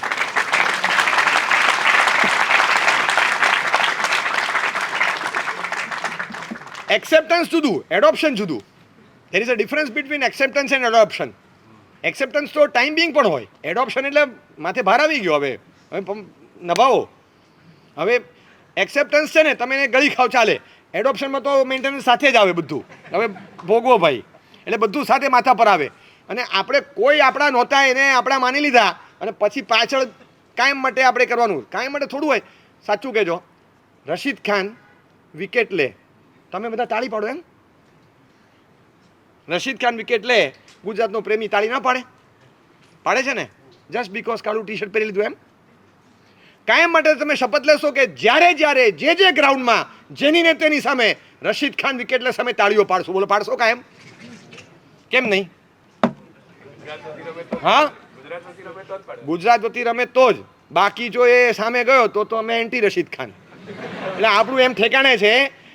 એક્સેપ્ટન્સ જુદું, એડોપ્શન જુદું. There is a difference between acceptance and adoption. Acceptance તો ટાઈમ બિંગ પણ હોય, એડોપ્શન એટલે માથે ભાર આવી ગયો, હવે નભાવો. હવે એક્સેપ્ટન્સ છે ને, તમે એને ગળી ખાવ ચાલે, એડોપ્શનમાં તો મેન્ટેનન્સ સાથે જ આવે બધું. હવે ભોગવો ભાઈ, એટલે બધું સાથે માથા પર આવે. અને આપણે કોઈ આપણા નહોતા એને આપણા માની લીધા, અને પછી પાછળ કાયમ માટે આપણે કરવાનું. કાયમ માટે થોડું હોય. સાચું કહેજો, રશીદ ખાન વિકેટ લે, તમે બધા તાળી પાડો એમ? રશીદ ખાન વિકેટ લે, ગુજરાતનો પ્રેમી તાળી ના પાડે? પાડે છે ને, જસ્ટ બીકોઝ કાળું ટી શર્ટ પહેરી લીધું એમ. કાયમ માટે તમે શપથ લેશો કે જ્યારે જે ગ્રાઉન્ડમાં જેની ને તેની સામે રશીદ ખાન વિકેટ લે સામે તાળીઓ પાડશો. બોલો, પાડશો કાયમ? કેમ નહીં? હા, ગુજરાત વતી રમે તો જ, બાકી જો એ સામે ગયો તો અમે એન્ટી રશીદ ખાન. એટલે આપણું એમ ઠેકાણે છે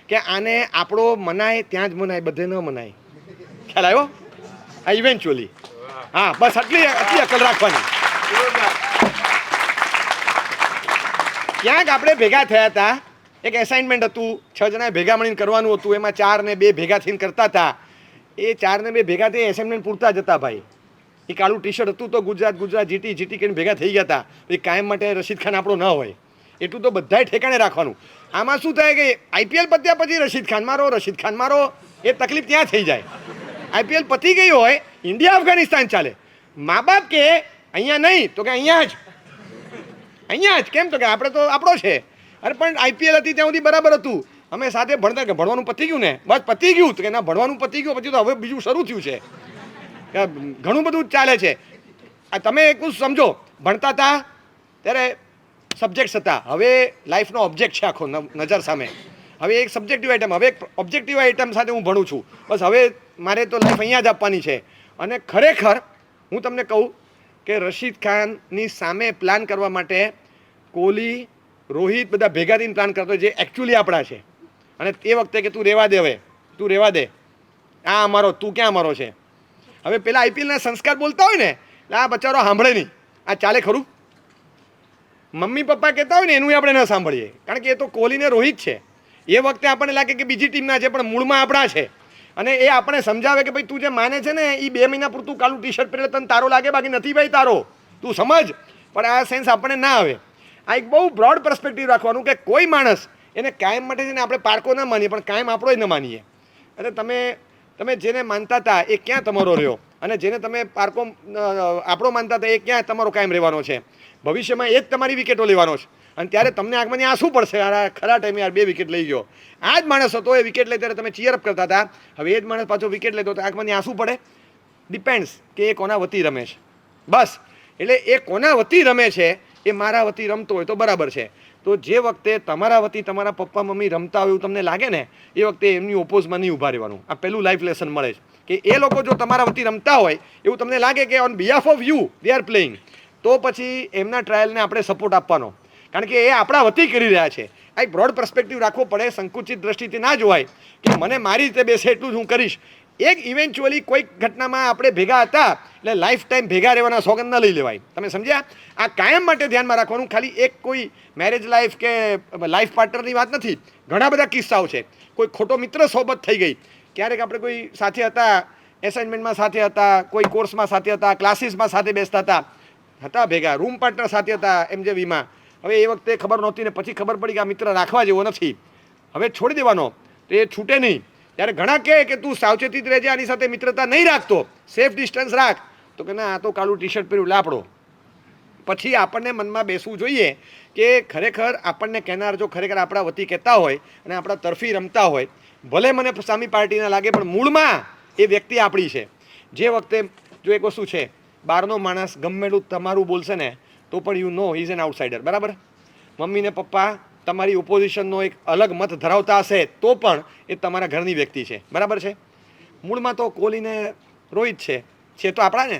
કે આને આપણો મનાય ત્યાં જ મનાય, બધે ન મનાય. ખ્યાલ આવ્યો? આ ઇવેન્ચ્યુઅલી. હા, બસ આટલી અકલ રાખવાની. ક્યાંક આપણે ભેગા થયા હતા, એક એસાઇનમેન્ટ હતું, 6 જણાએ ભેગા મળીને કરવાનું હતું, એમાં 4 ને 2 ભેગા થઈને કરતા હતા. એ 4 ને 2 ભેગા થઈ એસાઇનમેન્ટ પૂરતા જ હતા ભાઈ. એ કાળું ટી શર્ટ હતું તો ગુજરાત જીટી કરીને ભેગા થઈ ગયા હતા. એ કાયમ માટે રશીદ ખાન આપણો ન હોય, એટલું તો બધાય ઠેકાણે રાખવાનું. આમાં શું થાય કે આઈપીએલ પત્યા પછી રશીદ ખાન મારો એ તકલીફ ત્યાં થઈ જાય. આઈપીએલ પતી ગઈ હોય, ઇન્ડિયા અફઘાનિસ્તાન ચાલે, મા બાપ કે અહીંયા નહીં, તો કે અહીંયા જ. કેમ? તો કે આપણે તો આપણો છે. અરે પણ આઈપીએલ હતી ત્યાં સુધી બરાબર હતું, અમે સાથે ભણતા, કે ભણવાનું પતી ગયું ને, બસ પતી ગયું. તો કે ના, ભણવાનું પતી ગયું પછી તો હવે બીજું શરૂ થયું છે, ઘણું બધું ચાલે છે. તમે એક સમજો, ભણતા હતા ત્યારે સબ્જેક્ટ્સ હતા, હવે લાઈફનો ઓબ્જેક્ટ છે આખો નજર સામે. હવે એક સબ્જેક્ટિવ આઇટમ, હવે એક ઓબ્જેક્ટિવ આઇટમ સાથે હું ભણું છું. બસ હવે મારે તો લાઈફ અહીંયા જ આપવાની છે. અને ખરેખર હું તમને કહું કે રશીદ ખાનની સામે પ્લાન કરવા માટે કોહલી, રોહિત બધા ભેગા થઈને પ્લાન કરતો જે એકચ્યુઅલી આપણા છે. અને તે વખતે કે તું રહેવા દે, હવે તું રહેવા દે, આ અમારો, તું ક્યાં અમારો છે. હવે પેલા આઈપીએલના સંસ્કાર બોલતા હોય ને એટલે આ બચારો સાંભળે નહીં. આ ચાલે ખરું? મમ્મી પપ્પા કહેતા હોય ને એનું આપણે ન સાંભળીએ, કારણ કે એ તો કોહલી ને રોહિત છે. એ વખતે આપણને લાગે કે બીજી ટીમના છે પણ મૂળમાં આપણા છે. અને એ આપણે સમજાવે કે ભાઈ તું જે માને છે ને એ 2 મહિના પૂરતું કાલું ટી શર્ટ પહેરે તને તારો લાગે, બાકી નથી ભાઈ તારો, તું સમજ. પણ આ સેન્સ આપણને ના આવે. આ એક બહુ બ્રોડ પર્સપેક્ટિવ રાખવાનું કે કોઈ માણસ એને કાયમ માટે છે ને આપણે પારકો ના માનીએ, પણ કાયમ આપણો ન માનીએ. અને તમે જેને માનતા હતા એ ક્યાં તમારો રહ્યો, અને જેને તમે પારકો આપણો માનતા હતા એ ક્યાં તમારો કાયમ રહેવાનો છે. ભવિષ્યમાં એ જ તમારી વિકેટો લેવાનો છે. અને ત્યારે તમને આંખમાંથી આંસુ પડશે, યાર ખરા ટાઈમે યાર 2 વિકેટ લઈ ગયો. આ જ માણસ હતો, એ વિકેટ લે ત્યારે તમે ચીયરઅપ કરતા હતા. હવે એ જ માણસ પાછો વિકેટ લેતો તો આંખમાંથી આંસુ પડે. ડિપેન્ડ્સ કે એ કોના વતી રમે છે. બસ એટલે એ કોના વતી રમે છે, એ મારા વતી રમતો હોય તો બરાબર છે. તો જે વખતે તમારા વતી તમારા પપ્પા મમ્મી રમતા હોય એવું તમને લાગે ને, એ વખતે એમની ઓપોઝમાં નહીં ઊભા રહેવાનું. આ પહેલું લાઈફ લેસન મળે છે કે એ લોકો જો તમારા વતી રમતા હોય એવું તમને લાગે કે on behalf of you they are playing, તો પછી એમના ટ્રાયલને આપણે સપોર્ટ આપવાનો, કારણ કે એ આપણા વતી કરી રહ્યા છે. આ એક બ્રોડ પર્સપેક્ટિવ રાખવો પડે. સંકુચિત દ્રષ્ટિથી ના જોવાય કે મને મારી રીતે બેસે એટલું જ હું કરીશ. એક ઇવેન્ચ્યુઅલી કોઈક ઘટનામાં આપણે ભેગા હતા એટલે લાઈફ ટાઈમ ભેગા રહેવાના સોગંદ ન લઈ લેવાય. તમે સમજ્યા? આ કાયમ માટે ધ્યાનમાં રાખવાનું. ખાલી એક કોઈ મેરેજ લાઈફ કે લાઈફ પાર્ટનરની વાત નથી. ઘણા બધા કિસ્સાઓ છે. કોઈ ખોટો મિત્ર સોબત થઈ ગઈ. ક્યારેક આપણે કોઈ સાથે હતા, એસાઇનમેન્ટમાં સાથે હતા, કોઈ કોર્સમાં સાથે હતા, ક્લાસીસમાં સાથે બેસતા હતા ભેગા, રૂમ પાર્ટનર સાથે હતા MJVમાં. હવે એ વખતે ખબર નહોતી ને પછી ખબર પડી કે આ મિત્ર રાખવા જેવો નથી, હવે છોડી દેવાનો, તો એ છૂટે નહીં. ત્યારે ઘણા કહે કે તું સાવચેતી જ રહેજે, આની સાથે મિત્રતા નહીં રાખતો, સેફ ડિસ્ટન્સ રાખ. તો કે ના, આ તો કાલું ટી શર્ટ પહેર્યું લાપડો. પછી આપણને મનમાં બેસવું જોઈએ કે ખરેખર આપણને કહેનાર જો ખરેખર આપણા વતી કહેતા હોય અને આપણા તરફી રમતા હોય, ભલે મને સામી પાર્ટીના લાગે પણ મૂળમાં એ વ્યક્તિ આપણી છે. જે વખતે જો એક વસ્તુ છે, બહારનો માણસ ગમે એટલું તમારું બોલશે ને તો પણ you know is an outsider, બરાબર. મમ્મી ને પપ્પા તમારી ઓપોઝિશનનો એક અલગ મત ધરાવતા હશે તો પણ એ તમારા ઘરની વ્યક્તિ છે, બરાબર છે. મૂળમાં તો કોહલી ને રોહિત છે તો આપણા ને.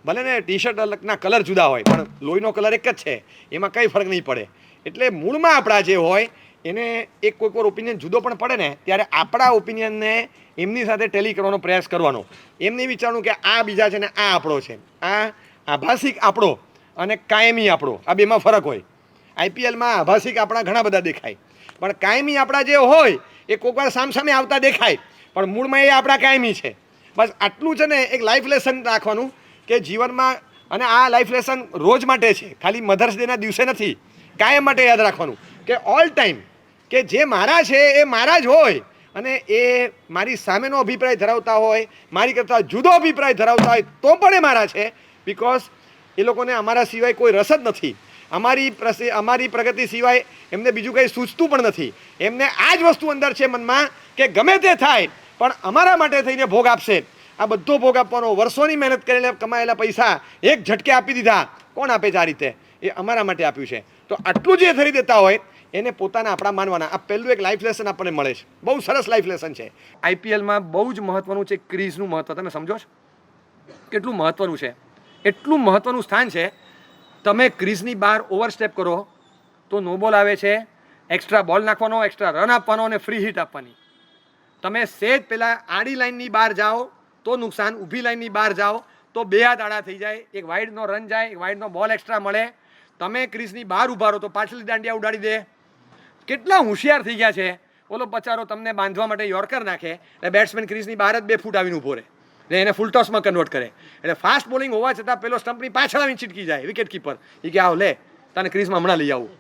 ભલે ને ટી શર્ટ અલગના કલર જુદા હોય પણ લોહીનો કલર એક જ છે, એમાં કંઈ ફરક નહીં પડે. એટલે મૂળમાં આપણા જે હોય એને એક કોઈક વાર ઓપિનિયન જુદો પણ પડે ને ત્યારે આપણા ઓપિનિયનને એમની સાથે ટેલી કરવાનો પ્રયાસ કરવાનો. એમ નહીં વિચારવું કે આ બીજા છે ને આ આપણો છે. આ આભાસિક આપણો અને કાયમી આપણો, આ બેમાં ફરક હોય. આઈપીએલમાં આભાસિક આપણા ઘણા બધા દેખાય, પણ કાયમી આપણા જે હોય એ કોઈક વાર સામસામે આવતા દેખાય, પણ મૂળમાં એ આપણા કાયમી છે. બસ આટલું છે ને એક લાઈફ લેસન રાખવાનું કે જીવનમાં. અને આ લાઈફ લેસન રોજ માટે છે, ખાલી મધર્સ ડેના દિવસે નથી. કાયમ માટે યાદ રાખવાનું કે ઓલ ટાઈમ કે જે મારા છે એ મારા જ હોય, અને એ મારી સામેનો અભિપ્રાય ધરાવતા હોય, મારી કરતાં જુદો અભિપ્રાય ધરાવતા હોય તો પણ એ મારા છે. બિકોઝ એ લોકોને અમારા સિવાય કોઈ રસ જ નથી. અમારી પ્રગતિ સિવાય એમને બીજું કંઈ સૂચતું પણ નથી. એમને આ જ વસ્તુ અંદર છે મનમાં કે ગમે તે થાય પણ અમારા માટે થઈને ભોગ આપશે. આ બધો ભોગ આપવાનો, વર્ષોની મહેનત કરીને કમાયેલા પૈસા એક ઝટકે આપી દીધા. કોણ આપે છે આ રીતે? એ અમારા માટે આપ્યું છે. તો આટલું જે થઈ દેતા હોય એને પોતાના આપણા માનવાના. આ પહેલું એક લાઈફ લેસન આપણને મળે છે, બહુ સરસ લાઈફ લેસન છે. આઈપીએલમાં બહુ જ મહત્વનું છે ક્રીઝનું મહત્વ. તમે સમજો છો કેટલું મહત્વનું છે? એટલું મહત્વનું સ્થાન છે. તમે ક્રીઝની બહાર ઓવરસ્ટેપ કરો તો નો બોલ આવે છે, એક્સ્ટ્રા બોલ નાખવાનો, એક્સ્ટ્રા રન આપવાનો અને ફ્રી હિટ આપવાની. તમે સેજ પહેલાં આડી લાઇનની બહાર જાઓ તો નુકસાન, ઊભી લાઇનની બહાર જાઓ તો 2 હાથ આડા થઈ જાય, એક વાઇડનો રન જાય, એક વાઇડનો બોલ એક્સ્ટ્રા મળે. તમે ક્રીઝની બહાર ઊભા રહો તો પાછળની દાંડિયા ઉડાડી દે. કેટલા હોશિયાર થઈ ગયા છે. ઓલો બચારો તમને બાંધવા માટે યોર્કર નાખે એટલે બેટ્સમેન ક્રીઝની બહાર જ 2 ફૂટ આવીને ઊભો રહે ને એને ફૂલ ટોસમાં કન્વર્ટ કરે. એટલે ફાસ્ટ બોલિંગ હોવા છતાં પેલો સ્ટમ્પની પાછળ આવીને ચીટકી જાય વિકેટ કીપર. એ કે આવ લે, તને ક્રીઝમાં હમણાં લઈ આવું.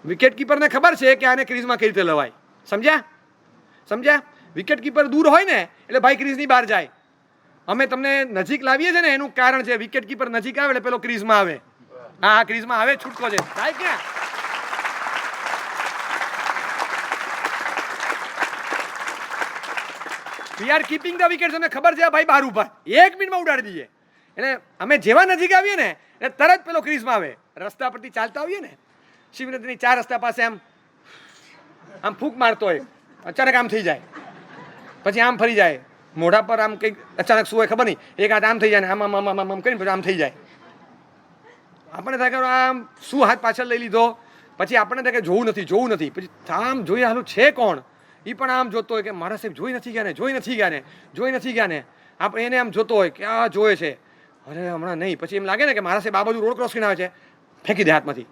વિકેટ કીપરને ખબર છે કે આને ક્રીઝમાં કઈ રીતે લવાય. સમજ્યા? વિકેટ કીપર દૂર હોય ને એટલે ભાઈ ક્રીઝની બહાર જાય. અમે તમને નજીક લાવીએ છીએ ને એનું કારણ છે વિકેટ કીપર નજીક આવે એટલે પેલો ક્રીઝમાં આવે. હા, ક્રીઝમાં આવે, છૂટકો છે. થાય ક્યાં? We are keeping the wicket. તમને ખબર છે ભાઈ બહાર ઉભા 1 મિનિટમાં ઉડાડી દઈએ. એટલે અમે જેવા નજીક આવીએ ને એટલે તરત પેલો ક્રીઝમાં આવે. રસ્તા પરથી ચાલતા આવીએ ને શિવનદીની 4 રસ્તા પાસે આમ ફૂંક મારતો હોય, અચાનક આમ થઈ જાય, પછી આમ ફરી જાય, મોઢા પર આમ કંઈક અચાનક શું હોય ખબર નહીં, એક હાથ આમ થઈ જાય ને આમ કરીને પછી આમ થઈ જાય. આપણને થાય કે આમ શું હાથ પાછળ લઈ લીધો, પછી આપણને થાય કે જોવું નથી, પછી આમ જોઈએ હાલું છે કોણ, એ પણ આમ જોતો હોય કે મારા સાહેબ જોઈ નથી ગયા ને. આપણે એને આમ જોતો હોય કે આ જોવે છે, અરે હમણાં નહીં, પછી એમ લાગે ને કે મારા સાહેબ આ બાજુ રોડ ક્રોસ કરીને આવે છે, ફેંકી દે હાથમાંથી.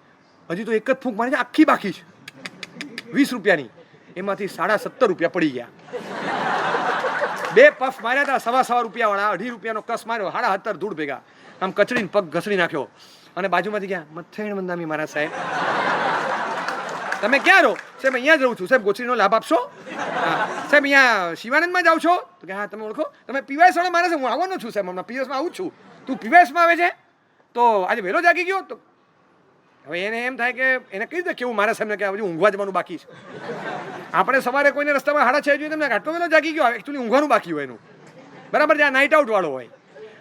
હજી તો એક જ ફૂંક મારી છે, આખી બાકી છે 20 રૂપિયાની, એમાંથી 17.5 રૂપિયા પડી ગયા. 2 પફ માર્યા હતા 1.25 રૂપિયાવાળા, 2.5 રૂપિયાનો કસ માર્યો, 17.5 ધૂળ ભેગા આમ કચડીને પગ ઘસડી નાખ્યો. અને બાજુમાંથી ગયા મથેણ મંદામી મારા સાહેબ, તમે ક્યાં રહો? સાહેબ અહીંયા જ રહું છું. સાહેબ ગોચરીનો લાભ આપશો? સાહેબ અહીંયા શિવાનંદમાં જાવ છો? તો કે હા. તમે ઓળખો? તમે પીવાયસ વાળા મારા હું આવવાનો છું સાહેબ, હમણાં પીવાયસમાં આવું છું. તું પીવાયસમાં આવે છે તો આજે વહેલો જાગી ગયો? તો હવે એને એમ થાય કે એને કઈ રીતે કેવું મારા સાહેબને કે હજુ ઊંઘવા જવાનું બાકી છે. આપણે સવારે કોઈને રસ્તામાં 6:30 જોઈએ તમને આટલો વહેલો જાગી ગયો, એકચ્યુઅલી ઊંઘવાનું બાકી હોય એનું, બરાબર છે. આ નાઇટ આઉટ વાળો હોય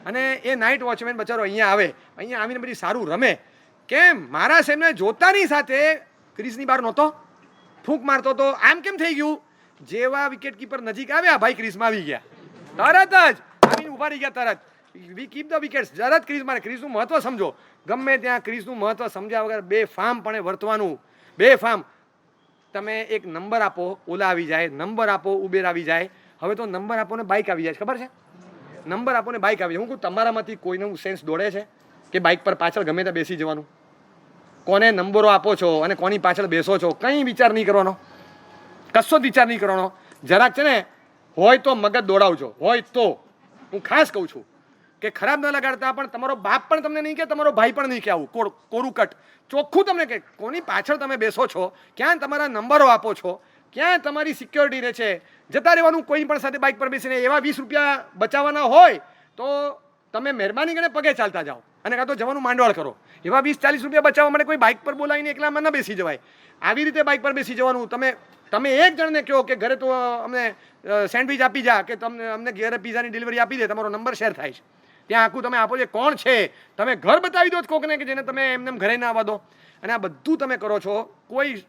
અને એ નાઇટ વોચમેન બચારો અહીંયા આવે, અહીંયા આવીને પછી સારું રમે. કેમ? મારા સાહેબને જોતાની સાથે ક્રીઝની બહાર નહોતો, ફૂંક મારતો તો. આમ કેમ થઈ ગયું? જેવા વિકેટ કીપર નજીક આવ્યા ભાઈ ક્રીઝમાં આવી ગયા, તરત જ આવીને ઉભા રહી ગયા. તરત વી કીપ ધ વિકેટ્સ, તરત ક્રીઝ મારે. ક્રીઝનું મહત્વ સમજો, ગમે ત્યાં ક્રીઝનું મહત્વ સમજ્યા વગર બેફામ પણ વર્તવાનું. બેફામ. તમે એક નંબર આપો, ઓલા આવી જાય, નંબર આપો, ઉબેર આવી જાય. હવે તો નંબર આપો ને બાઇક આવી જાય, ખબર છે? નંબર આપો ને બાઇક આવી જાય. હું કહું તમારામાંથી કોઈનું સેન્સ દોડે છે કે બાઇક પર પાછળ ગમે ત્યાં બેસી જવાનું? કોને નંબરો આપો છો અને કોની પાછળ બેસો છો, કંઈ વિચાર નહીં કરવાનો, કશો જ વિચાર નહીં કરવાનો. જરાક છે ને હોય તો મગજ દોડાવજો, હોય તો. હું ખાસ કહું છું કે ખરાબ ન લગાડતા, પણ તમારો બાપ પણ તમને નહીં કે, તમારો ભાઈ પણ નહીં કે આવું કોરું કટ ચોખ્ખું તમને કે કોની પાછળ તમે બેસો છો, ક્યાં તમારા નંબરો આપો છો, ક્યાં તમારી સિક્યોરિટી રહે છે. જતા રહેવાનું કોઈ પણ સાથે બાઇક પર બેસીને. એવા 20 રૂપિયા બચાવવાના હોય તો તમે મહેરબાની કરીને પગે ચાલતા જાઓ અને કાં તો જવાનું માંડવાળ કરો. એવા 20-40 રૂપિયા બચાવવા માટે કોઈ બાઇક પર બોલાવીને એકલામાં ન બેસી જવાય. આવી રીતે બાઇક પર બેસી જવાનું. તમે એક જણને કહો કે ઘરે તો અમને સેન્ડવિચ આપી જા, કે અમને ઘરે પીઝાની ડિલિવરી આપી દે, તમારો નંબર શેર થાય છે. ત્યાં આખું તમે આપો છો કોણ છે, તમે ઘર બતાવી દો કોકને કે જેને તમે એમને ઘરે ના આવવા દો. અને આ બધું તમે કરો છો, કોઈ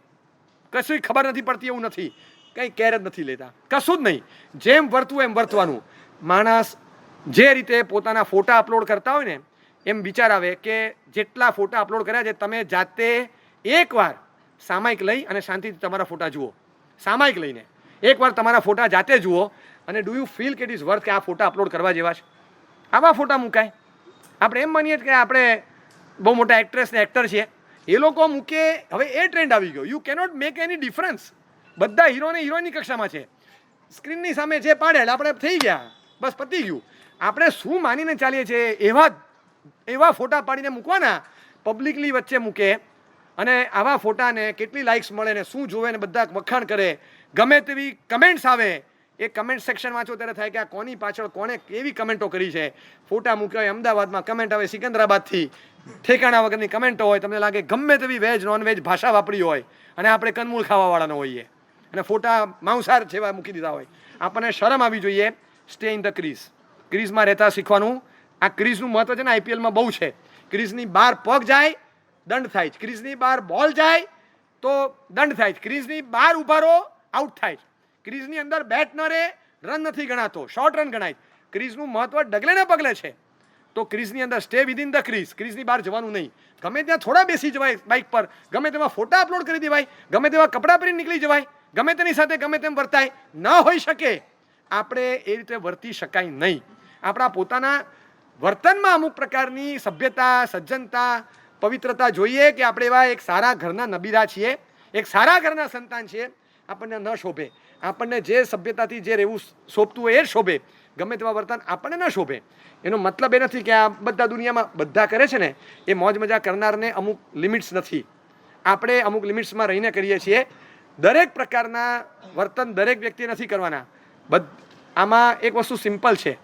કશું ખબર નથી પડતી એવું નથી, કંઈ કેર જ નથી લેતા, કશું જ નહીં. જેમ વર્તવું એમ વર્તવાનું. માણસ જે રીતે પોતાના ફોટા અપલોડ કરતા હોય ને, એમ વિચાર આવે કે જેટલા ફોટા અપલોડ કર્યા છે તમે જાતે એકવાર સામાયિક લઈ અને શાંતિથી તમારા ફોટા જુઓ. સામાયિક લઈને એકવાર તમારા ફોટા જાતે જુઓ અને ડુ યુ ફીલ કે ઇટ ઇઝ વર્થ કે આ ફોટા અપલોડ કરવા જેવા છે? આવા ફોટા મુકાય? આપણે એમ માનીએ કે આપણે બહુ મોટા એક્ટ્રેસ ને એક્ટર છીએ, એ લોકો મૂકે. હવે એ ટ્રેન્ડ આવી ગયો. You cannot make any difference. બધા હીરો ને હિરોઈનની કક્ષામાં છે, સ્ક્રીનની સામે જે પાડે આપણે થઈ ગયા, બસ પતી ગયું. આપણે શું માનીને ચાલીએ છીએ એવા ફોટા પાડીને મૂકવાના, પબ્લિકલી વચ્ચે મૂકે અને આવા ફોટાને કેટલી લાઇક્સ મળે ને શું જોવે ને બધા વખાણ કરે, ગમે તેવી કમેન્ટ્સ આવે. એ કમેન્ટ સેક્શન વાંચો ત્યારે થાય કે આ કોની પાછળ કોને કેવી કમેન્ટો કરી છે. ફોટા મૂક્યા હોય અમદાવાદમાં, કમેન્ટ આવે સિકંદરાબાદથી, ઠેકાણા વગરની કમેન્ટો હોય. તમને લાગે ગમે તેવી વેજ નોનવેજ ભાષા વાપરી હોય અને આપણે કંદમૂળ ખાવાવાળાનો હોઈએ અને ફોટા માંસાહાર જેવા મૂકી દીધા હોય. આપણને શરમ આવી જોઈએ. Stay in the crease. ક્રીઝમાં રહેતા શીખવાનું. આ ક્રીઝનું મહત્વ છે ને આઈપીએલમાં બહુ છે. ક્રીઝની બહાર પગ જાય દંડ થાય છે, ક્રીઝની બહાર બોલ જાય તો દંડ થાય છે, ક્રીઝની બહાર ઉભા રહો આઉટ થાય છે, ક્રીઝની અંદર બેટ ન રહે રન નથી ગણાતો, શોર્ટ રન ગણાય. ક્રીઝનું મહત્વ ડગલે ને પગલે છે. તો ક્રીઝની અંદર સ્ટે વિધિન ધ ક્રીઝ. ક્રીઝની બહાર જવાનું નહીં. ગમે ત્યાં થોડા બેસી જવાય બાઇક પર, ગમે તેમાં ફોટા અપલોડ કરી દેવાય, ગમે તેવા કપડાં પહેરીને નીકળી જવાય, ગમે તેની સાથે ગમે તેમ વર્તાય. ન હોઈ શકે. આપણે એ રીતે વર્તી શકાય નહીં. આપણા પોતાના વર્તનમાં અમુક પ્રકારની સભ્યતા, સજ્જનતા, પવિત્રતા જોઈએ કે આપણે એવા એક સારા ઘરના નબીરા છીએ, એક સારા ઘરના સંતાન છીએ. આપણને ન શોભે. આપણને જે સભ્યતાથી જે રહેવું શોભતું હોય એ શોભે. ગમે તેવા વર્તન આપણને ન શોભે. એનો મતલબ એ નથી કે આ બધા દુનિયામાં બધા કરે છે ને એ મોજ મજા કરનારને અમુક લિમિટ્સ નથી. આપણે અમુક લિમિટ્સમાં રહીને કરીએ છીએ. દરેક પ્રકારના વર્તન દરેક વ્યક્તિએ નથી કરવાના. આમાં એક વસ્તુ સિમ્પલ છે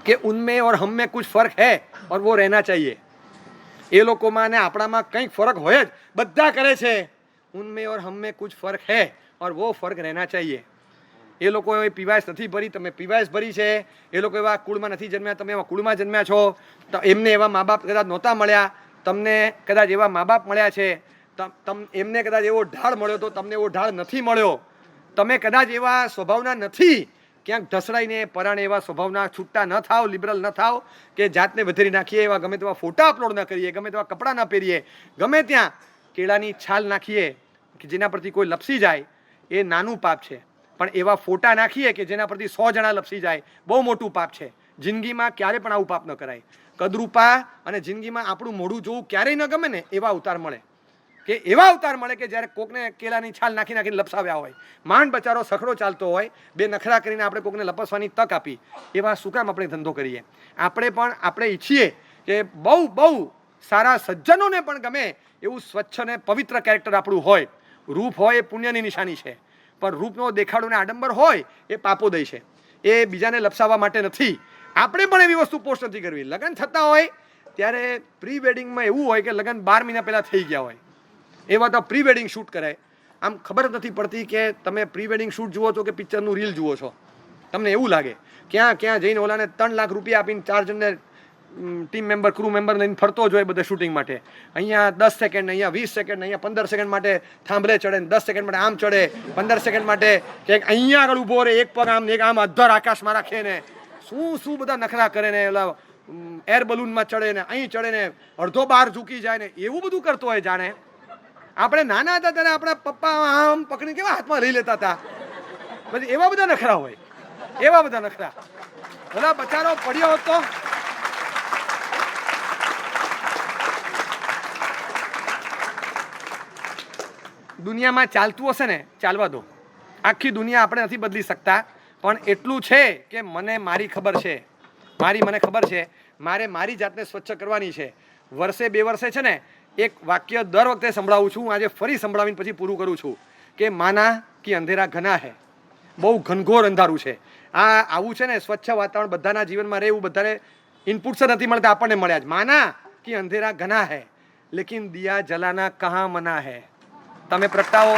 કે ઉનમેં ઓર હમ મેં કુછ ફર્ક હૈ ઓર વો રહેના ચાહીએ. એ લોકોમાં ને આપણામાં કંઈક ફરક હોય જ. બધા કરે છે. ઉનમેં ઓર હમ મેં કુછ ફર્ક હૈ ઓર વો ફર્ક રહેના ચાહીએ. એ લોકો એ પીવાયસ નથી ભરી, તમે પીવાયસ ભરી છે. એ લોકો એવા કુળમાં નથી જન્મ્યા, તમે એવા કુળમાં જન્મ્યા છો. તો એમને એવા મા બાપ કદાચ નહોતા મળ્યા, તમને કદાચ એવા મા બાપ મળ્યા છે. એમને કદાચ એવો ઢાળ મળ્યો તો તમને એવો ઢાળ નથી મળ્યો. તમે કદાચ એવા સ્વભાવના નથી, ક્યાંક ઢસડાઈને પરાણે એવા સ્વભાવના છૂટા ન થાવ, લિબરલ ન થાવ કે જાતને વધેરી નાખીએ, એવા ગમે તેવા ફોટા અપલોડ ન કરીએ, ગમે તેવા કપડાં ન પહેરીએ, ગમે ત્યાં કેળાની છાલ નાખીએ કે જેના પરથી કોઈ લપસી જાય, એ નાનું પાપ છે. પણ એવા ફોટા નાખીએ કે જેના પરથી 100 જણા લપસી જાય, બહુ મોટું પાપ છે. જિંદગીમાં ક્યારે પણ આવું પાપ ન કરાય. કદરૂપા અને જિંદગીમાં આપણું મોઢું જોવું ક્યારેય ન ગમે ને એવા અવતાર મળે, કે એવા અવતાર મળે કે જ્યારે કોકને કેળાની છાલ નાખી નાખીને લપસાવ્યા હોય, માંડ બચારો સખડો ચાલતો હોય, બે નખરા કરીને આપણે કોકને લપસવાની તક આપી. એવા શું કામ આપણે ધંધો કરીએ? આપણે ઈચ્છીએ કે બહુ બહુ સારા સજ્જનોને પણ ગમે એવું સ્વચ્છ અને પવિત્ર કેરેક્ટર આપણું હોય. રૂપ હોય એ પુણ્યની નિશાની છે, પણ રૂપનો દેખાડો ને આડંબર હોય એ પાપોદય છે. એ બીજાને લપસાવવા માટે નથી. આપણે પણ એવી વસ્તુ પોસ્ટ નથી કરવી. લગ્ન થતા હોય ત્યારે પ્રી વેડિંગમાં એવું હોય કે લગ્ન 12 મહિના પહેલાં થઈ ગયા હોય, એવા તો પ્રી વેડિંગ શૂટ કરાય. આમ ખબર જ નથી પડતી કે તમે પ્રી વેડિંગ શૂટ જુઓ છો કે પિક્ચરનું રીલ જુઓ છો. તમને એવું લાગે ક્યાં જઈને ઓલાને 3 લાખ રૂપિયા આપીને 4 જણને ટીમ મેમ્બર, ક્રૂ મેમ્બર લઈને ફરતો જ હોય બધા શૂટિંગ માટે. અહીંયા 10 સેકન્ડ, અહીંયા 20 સેકન્ડ, અહીંયા 15 સેકન્ડ માટે થાંભલે ચડે, 10 સેકન્ડ માટે આમ ચડે, 15 સેકન્ડ માટે કે અહીંયા આગળ ઊભો રહે, એક પગ આમ એક આમ અધર આકાશમાં રાખે ને શું બધા નખરા કરે ને, ઓલા એર બલૂનમાં ચડે ને, અહીં ચડે ને, અડધો બહાર ઝૂકી જાય ને, એવું બધું કરતો હોય. જાણે આપણે નાના હતા ત્યારે આપણા પપ્પા આમ પકડીને કેવા હાથમાં લઈ લેતા હતા. પછી એવા બધા નખરા હોય, એવા બધા નખરા. ભલા બચારો પડ્યો હતો. દુનિયામાં ચાલતું હશે ને ચાલવા દો. આખી દુનિયા આપણે નથી બદલી શકતા, પણ એટલું છે કે મારી ખબર છે, મને ખબર છે, મારી જાતને સ્વચ્છ કરવાની છે. વર્ષે 2 વર્ષે છે ને એક વાક્ય દર વખતે સંભળાવું છું. આજે ફરી સંભળાવીને પછી પૂરું કરું છું કે માના કે અંધેરા ઘના હે. બહુ ઘનઘોર અંધારું છે. આવું છે ને સ્વચ્છ વાતાવરણ બધાના જીવનમાં રહે એવું બધાને ઇનપુટ્સ નથી મળતા, આપણને મળ્યા જ. માના કે અંધેરા ઘના હે લેકિન દિયા જલાના કહા મના હે. તમે પ્રગટાવો.